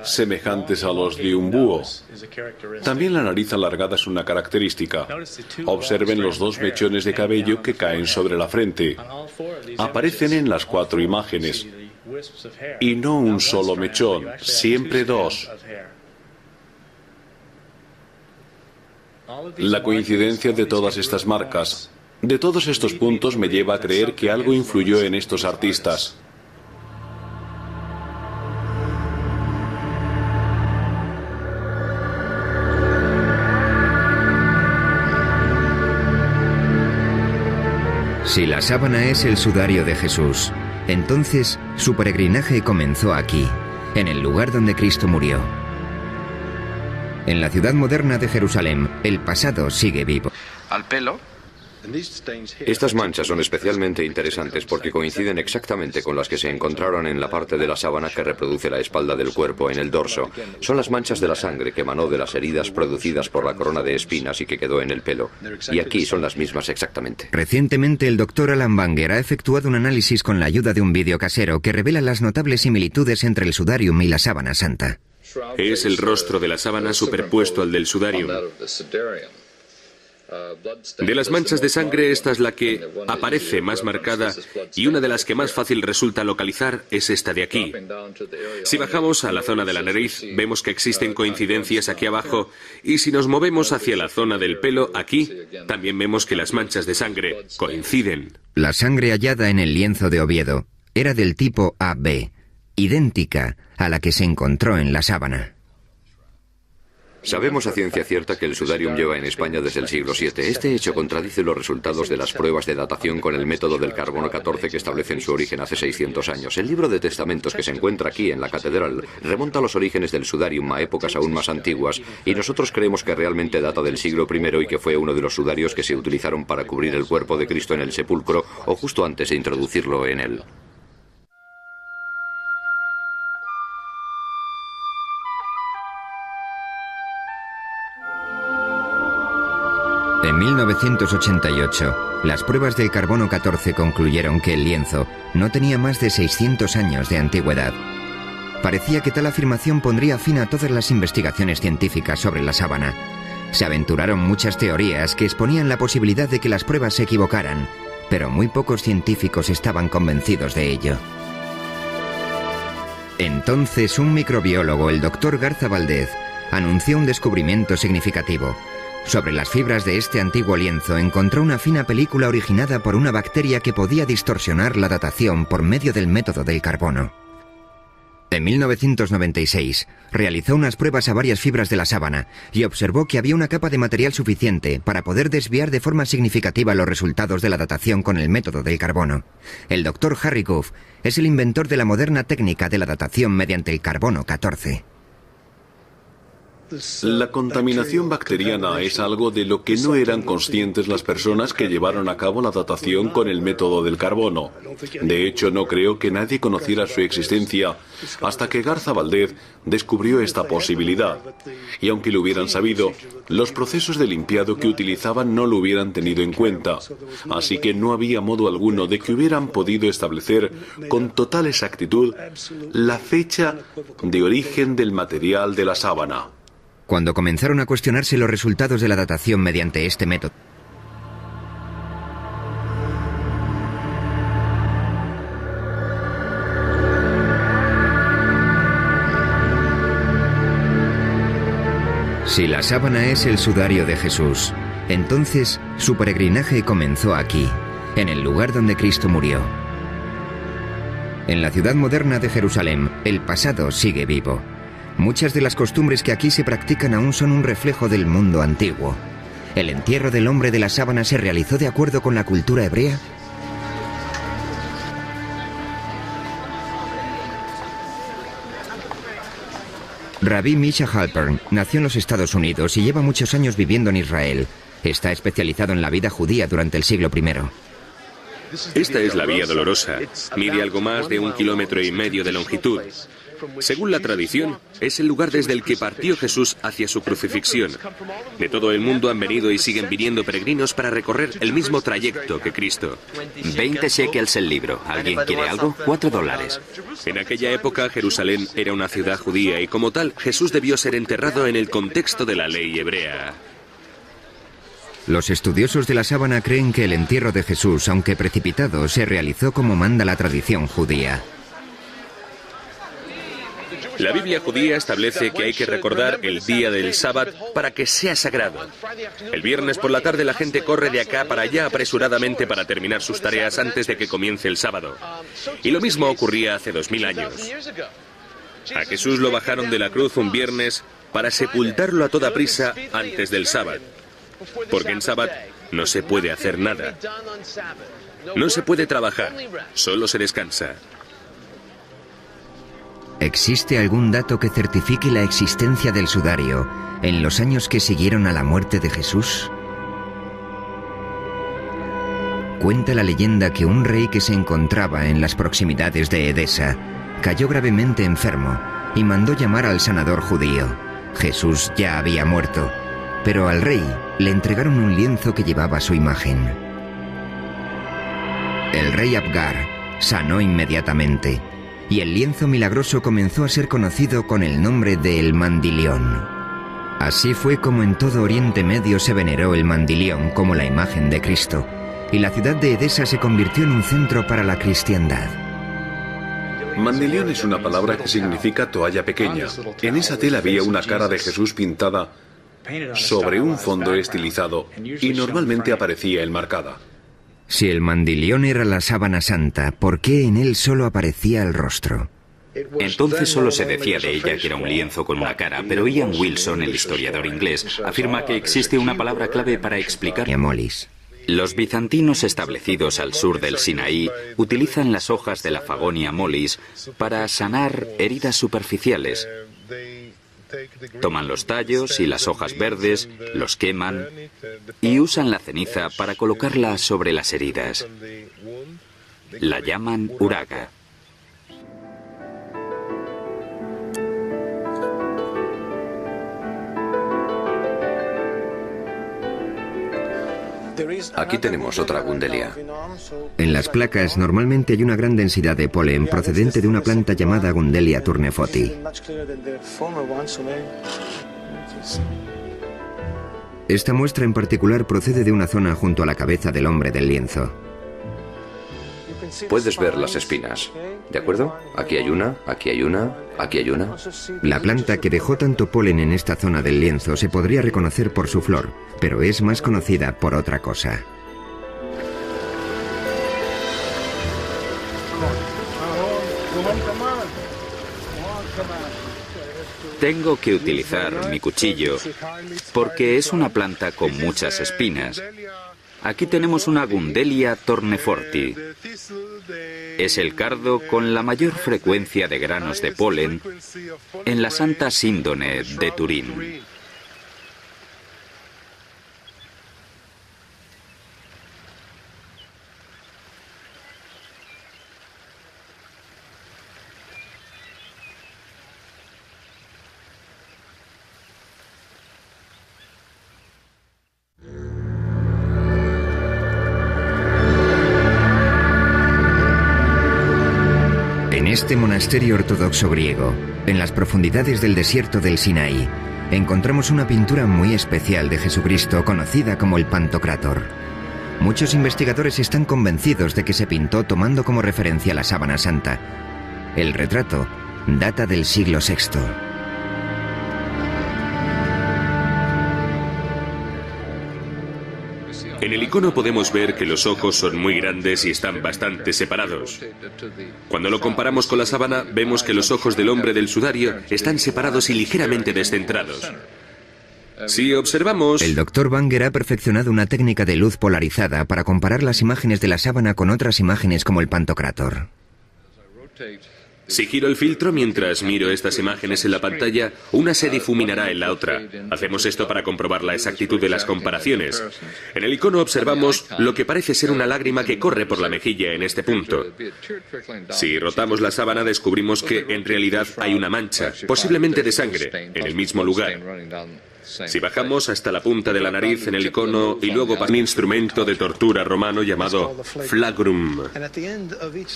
semejantes a los de un búho. También la nariz alargada es una característica. Observen los dos mechones de cabello que caen sobre la frente. Aparecen en las 4 imágenes. Y no un solo mechón, siempre 2. La coincidencia de todas estas marcas, de todos estos puntos, me lleva a creer que algo influyó en estos artistas. Si la sábana es el sudario de Jesús, entonces su peregrinaje comenzó aquí, en el lugar donde Cristo murió. En la ciudad moderna de Jerusalén, el pasado sigue vivo. Al pelo. Estas manchas son especialmente interesantes porque coinciden exactamente con las que se encontraron en la parte de la sábana que reproduce la espalda del cuerpo, en el dorso. Son las manchas de la sangre que emanó de las heridas producidas por la corona de espinas y que quedó en el pelo. Y aquí son las mismas exactamente. Recientemente, el doctor Alan Banger ha efectuado un análisis con la ayuda de un vídeo casero que revela las notables similitudes entre el sudarium y la sábana santa. Es el rostro de la sábana superpuesto al del sudarium. De las manchas de sangre, esta es la que aparece más marcada y una de las que más fácil resulta localizar es esta de aquí. Si bajamos a la zona de la nariz, vemos que existen coincidencias aquí abajo, y si nos movemos hacia la zona del pelo, aquí, también vemos que las manchas de sangre coinciden. La sangre hallada en el lienzo de Oviedo era del tipo AB, idéntica a la que se encontró en la sábana. Sabemos a ciencia cierta que el sudarium lleva en España desde el siglo VII. Este hecho contradice los resultados de las pruebas de datación con el método del carbono 14 que establecen su origen hace 600 años. El libro de testamentos que se encuentra aquí en la catedral remonta los orígenes del sudarium a épocas aún más antiguas, y nosotros creemos que realmente data del siglo I y que fue uno de los sudarios que se utilizaron para cubrir el cuerpo de Cristo en el sepulcro o justo antes de introducirlo en él. En 1988, las pruebas del carbono 14 concluyeron que el lienzo no tenía más de 600 años de antigüedad. Parecía que tal afirmación pondría fin a todas las investigaciones científicas sobre la sábana. Se aventuraron muchas teorías que exponían la posibilidad de que las pruebas se equivocaran, pero muy pocos científicos estaban convencidos de ello. Entonces, un microbiólogo, el Dr. Garza Valdez, anunció un descubrimiento significativo. Sobre las fibras de este antiguo lienzo encontró una fina película originada por una bacteria que podía distorsionar la datación por medio del método del carbono. En 1996, realizó unas pruebas a varias fibras de la sábana y observó que había una capa de material suficiente para poder desviar de forma significativa los resultados de la datación con el método del carbono. El Dr. Harry Goff es el inventor de la moderna técnica de la datación mediante el carbono 14. La contaminación bacteriana es algo de lo que no eran conscientes las personas que llevaron a cabo la datación con el método del carbono. De hecho, no creo que nadie conociera su existencia hasta que Garza Valdez descubrió esta posibilidad. Y aunque lo hubieran sabido, los procesos de limpiado que utilizaban no lo hubieran tenido en cuenta. Así que no había modo alguno de que hubieran podido establecer con total exactitud la fecha de origen del material de la sábana. Cuando comenzaron a cuestionarse los resultados de la datación mediante este método, si la sábana es el sudario de Jesús, entonces su peregrinaje comenzó aquí, en el lugar donde Cristo murió. En la ciudad moderna de Jerusalén, el pasado sigue vivo. Muchas de las costumbres que aquí se practican aún son un reflejo del mundo antiguo. ¿El entierro del hombre de la sábana se realizó de acuerdo con la cultura hebrea? Rabbi Misha Halpern nació en los Estados Unidos y lleva muchos años viviendo en Israel. Está especializado en la vida judía durante el siglo I. Esta es la Vía Dolorosa. Mide algo más de 1,5 kilómetros de longitud. Según la tradición, es el lugar desde el que partió Jesús hacia su crucifixión. De todo el mundo han venido y siguen viniendo peregrinos para recorrer el mismo trayecto que Cristo. 20 shekels el libro. ¿Alguien quiere algo? $4. En aquella época, Jerusalén era una ciudad judía y como tal, Jesús debió ser enterrado en el contexto de la ley hebrea. Los estudiosos de la sábana creen que el entierro de Jesús, aunque precipitado, se realizó como manda la tradición judía. La Biblia judía establece que hay que recordar el día del sábado para que sea sagrado. El viernes por la tarde la gente corre de acá para allá apresuradamente para terminar sus tareas antes de que comience el sábado. Y lo mismo ocurría hace 2000 años. A Jesús lo bajaron de la cruz un viernes para sepultarlo a toda prisa antes del sábado. Porque en sábado no se puede hacer nada. No se puede trabajar, solo se descansa. ¿Existe algún dato que certifique la existencia del sudario en los años que siguieron a la muerte de Jesús? Cuenta la leyenda que un rey que se encontraba en las proximidades de Edesa cayó gravemente enfermo y mandó llamar al sanador judío. Jesús ya había muerto, pero al rey le entregaron un lienzo que llevaba su imagen. El rey Abgar sanó inmediatamente y el lienzo milagroso comenzó a ser conocido con el nombre de El Mandilión. Así fue como en todo Oriente Medio se veneró el mandilión como la imagen de Cristo, y la ciudad de Edesa se convirtió en un centro para la cristiandad. Mandilión es una palabra que significa toalla pequeña. En esa tela había una cara de Jesús pintada sobre un fondo estilizado y normalmente aparecía enmarcada. Si el mandilión era la sábana santa, ¿por qué en él solo aparecía el rostro? Entonces solo se decía de ella que era un lienzo con una cara, pero Ian Wilson, el historiador inglés, afirma que existe una palabra clave para explicar. Molis. Los bizantinos establecidos al sur del Sinaí utilizan las hojas de la Fagonia mollis para sanar heridas superficiales. Toman los tallos y las hojas verdes, los queman y usan la ceniza para colocarla sobre las heridas. La llaman uraga. Aquí tenemos otra gundelia. En las placas normalmente hay una gran densidad de polen procedente de una planta llamada Gundelia tournefoti. Esta muestra en particular procede de una zona junto a la cabeza del hombre del lienzo. Puedes ver las espinas, ¿de acuerdo? Aquí hay una, aquí hay una, aquí hay una. La planta que dejó tanto polen en esta zona del lienzo se podría reconocer por su flor, pero es más conocida por otra cosa. Tengo que utilizar mi cuchillo porque es una planta con muchas espinas. Aquí tenemos una Gundelia tournefoti. Es el cardo con la mayor frecuencia de granos de polen en la Santa Síndone de Turín. En este monasterio ortodoxo griego, en las profundidades del desierto del Sinaí, encontramos una pintura muy especial de Jesucristo conocida como el Pantocrátor. Muchos investigadores están convencidos de que se pintó tomando como referencia la sábana santa. El retrato data del siglo VI. En el icono podemos ver que los ojos son muy grandes y están bastante separados. Cuando lo comparamos con la sábana, vemos que los ojos del hombre del sudario están separados y ligeramente descentrados. Si observamos... El Dr. Banger ha perfeccionado una técnica de luz polarizada para comparar las imágenes de la sábana con otras imágenes como el Pantocrátor. Si giro el filtro mientras miro estas imágenes en la pantalla, una se difuminará en la otra. Hacemos esto para comprobar la exactitud de las comparaciones. En el icono observamos lo que parece ser una lágrima que corre por la mejilla en este punto. Si rotamos la sábana descubrimos que en realidad hay una mancha, posiblemente de sangre, en el mismo lugar. Si bajamos hasta la punta de la nariz en el icono y luego un instrumento de tortura romano llamado flagrum.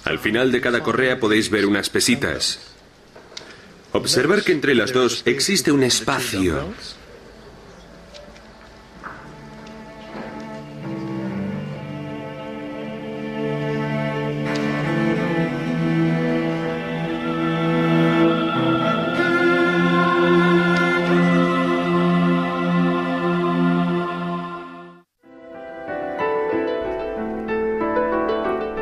Al final de cada correa podéis ver unas pesitas. Observar que entre las dos existe un espacio.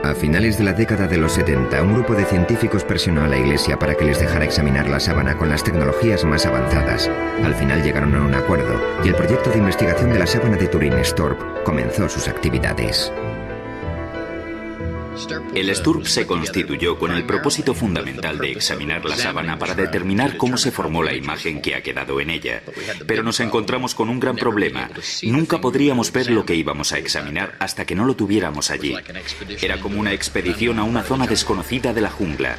A finales de la década de los 70, un grupo de científicos presionó a la Iglesia para que les dejara examinar la sábana con las tecnologías más avanzadas. Al final llegaron a un acuerdo y el proyecto de investigación de la sábana de Turín, STORP, comenzó sus actividades. El STURP se constituyó con el propósito fundamental de examinar la sábana para determinar cómo se formó la imagen que ha quedado en ella. Pero nos encontramos con un gran problema. Nunca podríamos ver lo que íbamos a examinar hasta que no lo tuviéramos allí. Era como una expedición a una zona desconocida de la jungla.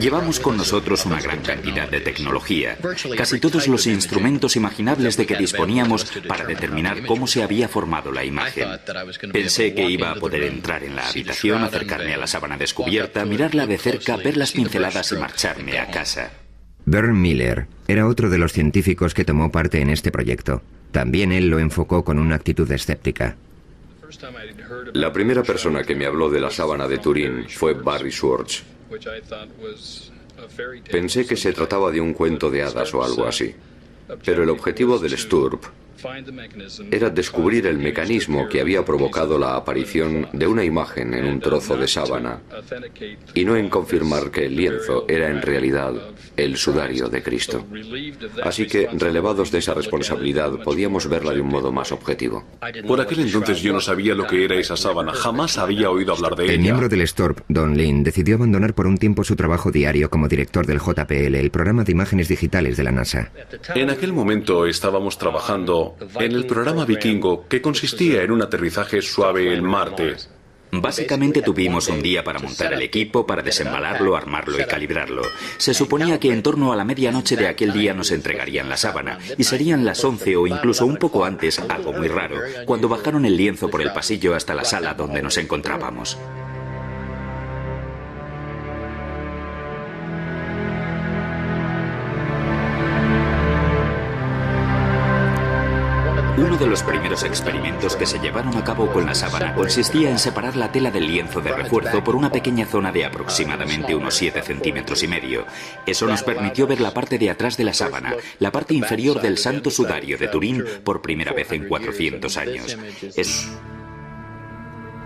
Llevamos con nosotros una gran cantidad de tecnología, casi todos los instrumentos imaginables de que disponíamos para determinar cómo se había formado la imagen. Pensé que iba a poder entrar en la habitación, acercarme a la sábana descubierta, mirarla de cerca, ver las pinceladas y marcharme a casa. Bernd Miller era otro de los científicos que tomó parte en este proyecto. También él lo enfocó con una actitud escéptica. La primera persona que me habló de la sábana de Turín fue Barry Schwartz. Pensé que se trataba de un cuento de hadas o algo así. Pero el objetivo del STURP era descubrir el mecanismo que había provocado la aparición de una imagen en un trozo de sábana y no en confirmar que el lienzo era en realidad el sudario de Cristo. Así que, relevados de esa responsabilidad, podíamos verla de un modo más objetivo. Por aquel entonces yo no sabía lo que era esa sábana, jamás había oído hablar de ella. El miembro del STORP, Don Lin, decidió abandonar por un tiempo su trabajo diario como director del JPL, el programa de imágenes digitales de la NASA. En aquel momento estábamos trabajando en el programa Vikingo, que consistía en un aterrizaje suave en Marte. Básicamente tuvimos un día para montar el equipo, para desembalarlo, armarlo y calibrarlo. Se suponía que en torno a la medianoche de aquel día nos entregarían la sábana, y serían las 11 o incluso un poco antes, algo muy raro, cuando bajaron el lienzo por el pasillo hasta la sala donde nos encontrábamos. Uno de los primeros experimentos que se llevaron a cabo con la sábana consistía en separar la tela del lienzo de refuerzo por una pequeña zona de aproximadamente unos 7,5 centímetros. Eso nos permitió ver la parte de atrás de la sábana, la parte inferior del Santo Sudario de Turín, por primera vez en 400 años.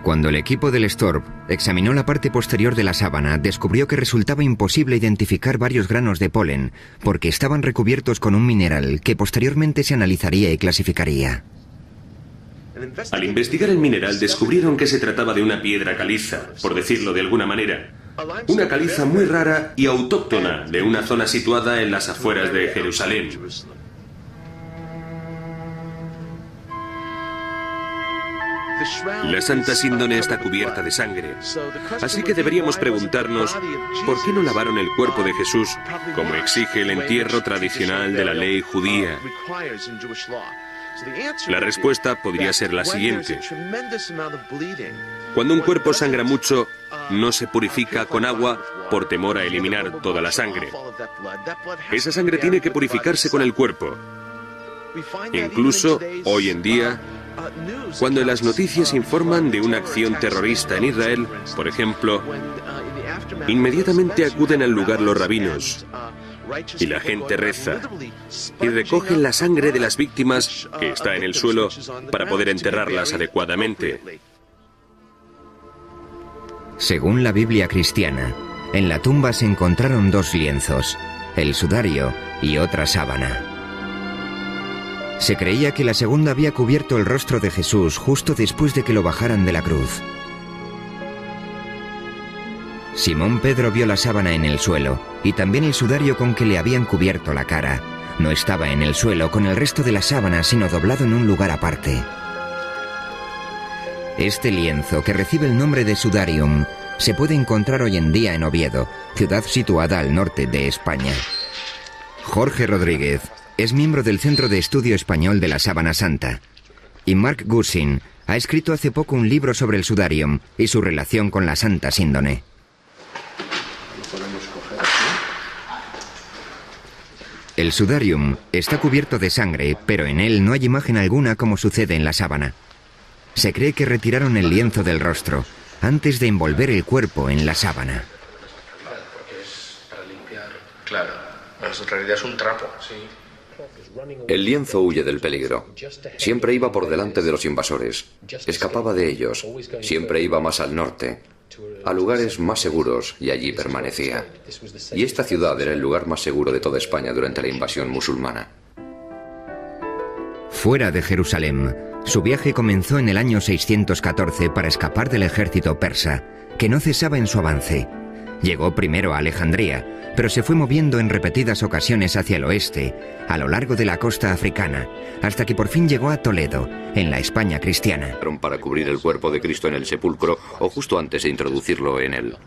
Cuando el equipo del STORP examinó la parte posterior de la sábana, descubrió que resultaba imposible identificar varios granos de polen, porque estaban recubiertos con un mineral que posteriormente se analizaría y clasificaría. Al investigar el mineral descubrieron que se trataba de una piedra caliza, por decirlo de alguna manera. Una caliza muy rara y autóctona de una zona situada en las afueras de Jerusalén. La Santa Síndone está cubierta de sangre, así que deberíamos preguntarnos ¿por qué no lavaron el cuerpo de Jesús como exige el entierro tradicional de la ley judía? La respuesta podría ser la siguiente. Cuando un cuerpo sangra mucho, no se purifica con agua por temor a eliminar toda la sangre. Esa sangre tiene que purificarse con el cuerpo. Incluso hoy en día, cuando en las noticias informan de una acción terrorista en Israel, por ejemplo, inmediatamente acuden al lugar los rabinos y la gente reza y recogen la sangre de las víctimas que está en el suelo para poder enterrarlas adecuadamente. Según la Biblia cristiana, en la tumba se encontraron 2 lienzos, el sudario y otra sábana. Se creía que la segunda había cubierto el rostro de Jesús justo después de que lo bajaran de la cruz. Simón Pedro vio la sábana en el suelo y también el sudario con que le habían cubierto la cara. No estaba en el suelo con el resto de la sábana, sino doblado en un lugar aparte. Este lienzo, que recibe el nombre de sudarium, se puede encontrar hoy en día en Oviedo, ciudad situada al norte de España. Jorge Rodríguez es miembro del Centro de Estudio Español de la Sábana Santa. Y Mark Gussin ha escrito hace poco un libro sobre el sudarium y su relación con la Santa Síndone. El sudarium está cubierto de sangre, pero en él no hay imagen alguna como sucede en la sábana. Se cree que retiraron el lienzo del rostro antes de envolver el cuerpo en la sábana. Claro, en realidad es un trapo, sí. El lienzo huye del peligro. Siempre iba por delante de los invasores. Escapaba de ellos. Siempre iba más al norte, a lugares más seguros, y allí permanecía. Y esta ciudad era el lugar más seguro de toda España durante la invasión musulmana. Fuera de Jerusalén, su viaje comenzó en el año 614 para escapar del ejército persa, que no cesaba en su avance. Llegó primero a Alejandría, pero se fue moviendo en repetidas ocasiones hacia el oeste, a lo largo de la costa africana, hasta que por fin llegó a Toledo, en la España cristiana. Para cubrir el cuerpo de Cristo en el sepulcro o justo antes de introducirlo en él.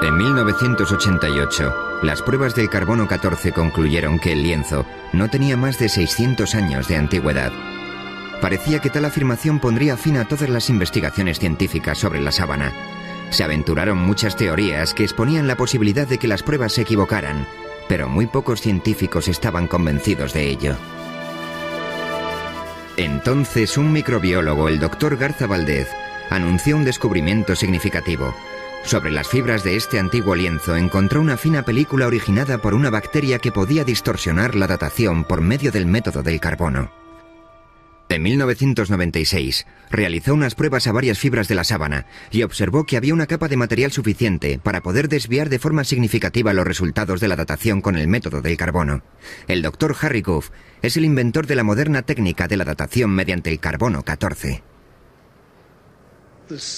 En 1988, las pruebas del carbono 14 concluyeron que el lienzo no tenía más de 600 años de antigüedad. Parecía que tal afirmación pondría fin a todas las investigaciones científicas sobre la sábana. Se aventuraron muchas teorías que exponían la posibilidad de que las pruebas se equivocaran, pero muy pocos científicos estaban convencidos de ello. Entonces, un microbiólogo, el Dr. Garza Valdez, anunció un descubrimiento significativo. Sobre las fibras de este antiguo lienzo encontró una fina película originada por una bacteria que podía distorsionar la datación por medio del método del carbono. En 1996, realizó unas pruebas a varias fibras de la sábana y observó que había una capa de material suficiente para poder desviar de forma significativa los resultados de la datación con el método del carbono. El Dr. Harry Goff es el inventor de la moderna técnica de la datación mediante el carbono 14.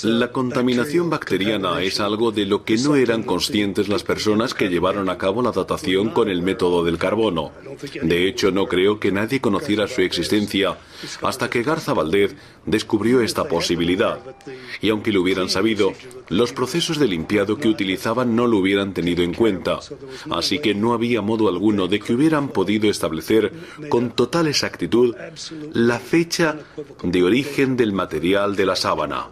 La contaminación bacteriana es algo de lo que no eran conscientes las personas que llevaron a cabo la datación con el método del carbono. De hecho, no creo que nadie conociera su existencia hasta que Garza Valdez descubrió esta posibilidad. Y aunque lo hubieran sabido, los procesos de limpiado que utilizaban no lo hubieran tenido en cuenta. Así que no había modo alguno de que hubieran podido establecer con total exactitud la fecha de origen del material de la sábana.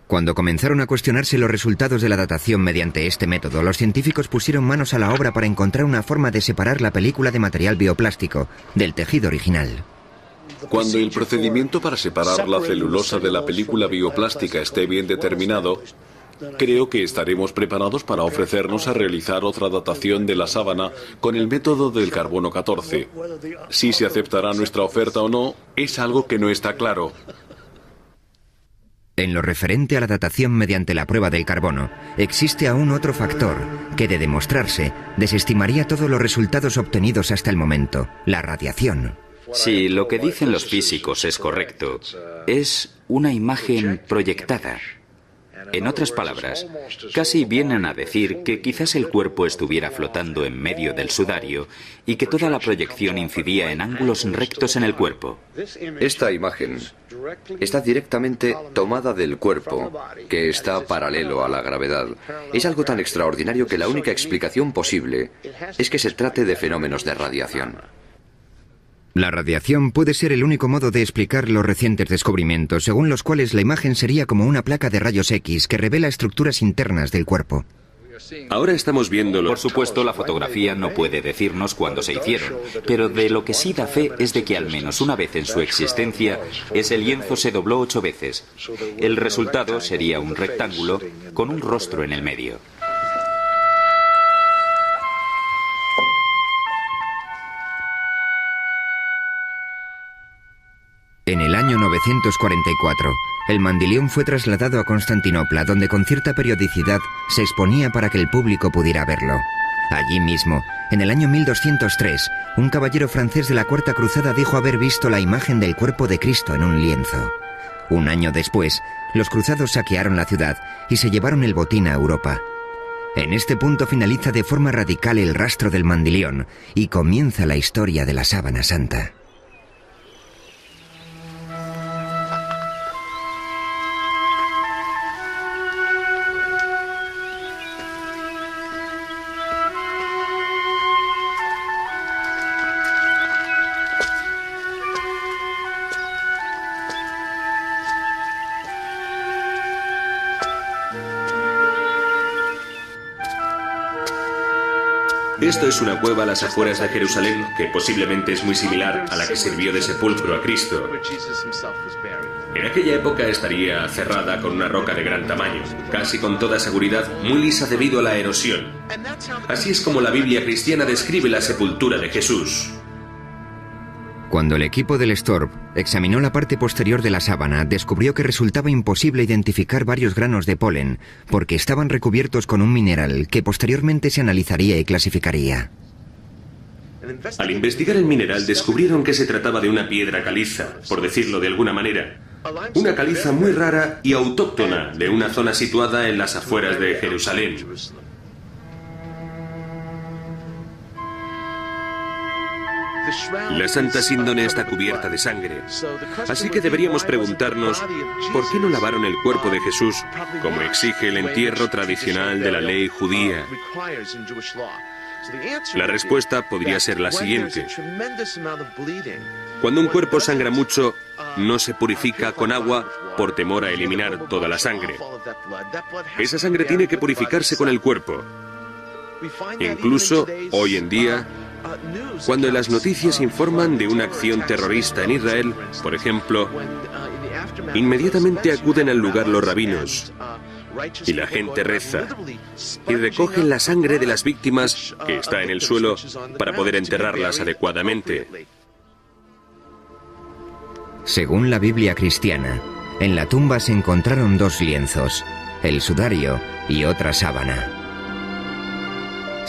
Cuando comenzaron a cuestionarse los resultados de la datación mediante este método, los científicos pusieron manos a la obra para encontrar una forma de separar la película de material bioplástico del tejido original. Cuando el procedimiento para separar la celulosa de la película bioplástica esté bien determinado, creo que estaremos preparados para ofrecernos a realizar otra datación de la sábana con el método del carbono 14. Si se aceptará nuestra oferta o no, es algo que no está claro. En lo referente a la datación mediante la prueba del carbono, existe aún otro factor que, de demostrarse, desestimaría todos los resultados obtenidos hasta el momento: la radiación. Si lo que dicen los físicos es correcto, es una imagen proyectada. En otras palabras, casi vienen a decir que quizás el cuerpo estuviera flotando en medio del sudario y que toda la proyección incidía en ángulos rectos en el cuerpo. Esta imagen está directamente tomada del cuerpo, que está paralelo a la gravedad. Es algo tan extraordinario que la única explicación posible es que se trate de fenómenos de radiación. La radiación puede ser el único modo de explicar los recientes descubrimientos, según los cuales la imagen sería como una placa de rayos X que revela estructuras internas del cuerpo. Ahora estamos viéndolo. Por supuesto, la fotografía no puede decirnos cuándo se hicieron, pero de lo que sí da fe es de que al menos una vez en su existencia, ese lienzo se dobló 8 veces. El resultado sería un rectángulo con un rostro en el medio. En el año 944, el mandilión fue trasladado a Constantinopla, donde con cierta periodicidad se exponía para que el público pudiera verlo. Allí mismo, en el año 1203, un caballero francés de la Cuarta Cruzada dijo haber visto la imagen del cuerpo de Cristo en un lienzo. Un año después, los cruzados saquearon la ciudad y se llevaron el botín a Europa. En este punto finaliza de forma radical el rastro del mandilión y comienza la historia de la sábana santa. Esto es una cueva a las afueras de Jerusalén que posiblemente es muy similar a la que sirvió de sepulcro a Cristo. En aquella época estaría cerrada con una roca de gran tamaño, casi con toda seguridad muy lisa debido a la erosión. Así es como la Biblia cristiana describe la sepultura de Jesús. Cuando el equipo del Storp examinó la parte posterior de la sábana, descubrió que resultaba imposible identificar varios granos de polen, porque estaban recubiertos con un mineral que posteriormente se analizaría y clasificaría. Al investigar el mineral descubrieron que se trataba de una piedra caliza, por decirlo de alguna manera. Una caliza muy rara y autóctona de una zona situada en las afueras de Jerusalén. La Santa Síndone está cubierta de sangre, así que deberíamos preguntarnos ¿por qué no lavaron el cuerpo de Jesús como exige el entierro tradicional de la ley judía? La respuesta podría ser la siguiente. Cuando un cuerpo sangra mucho, no se purifica con agua por temor a eliminar toda la sangre. Esa sangre tiene que purificarse con el cuerpo. Incluso hoy en día, cuando en las noticias informan de una acción terrorista en Israel, por ejemplo, inmediatamente acuden al lugar los rabinos y la gente reza y recogen la sangre de las víctimas que está en el suelo para poder enterrarlas adecuadamente. Según la Biblia cristiana, en la tumba se encontraron 2 lienzos, el sudario y otra sábana.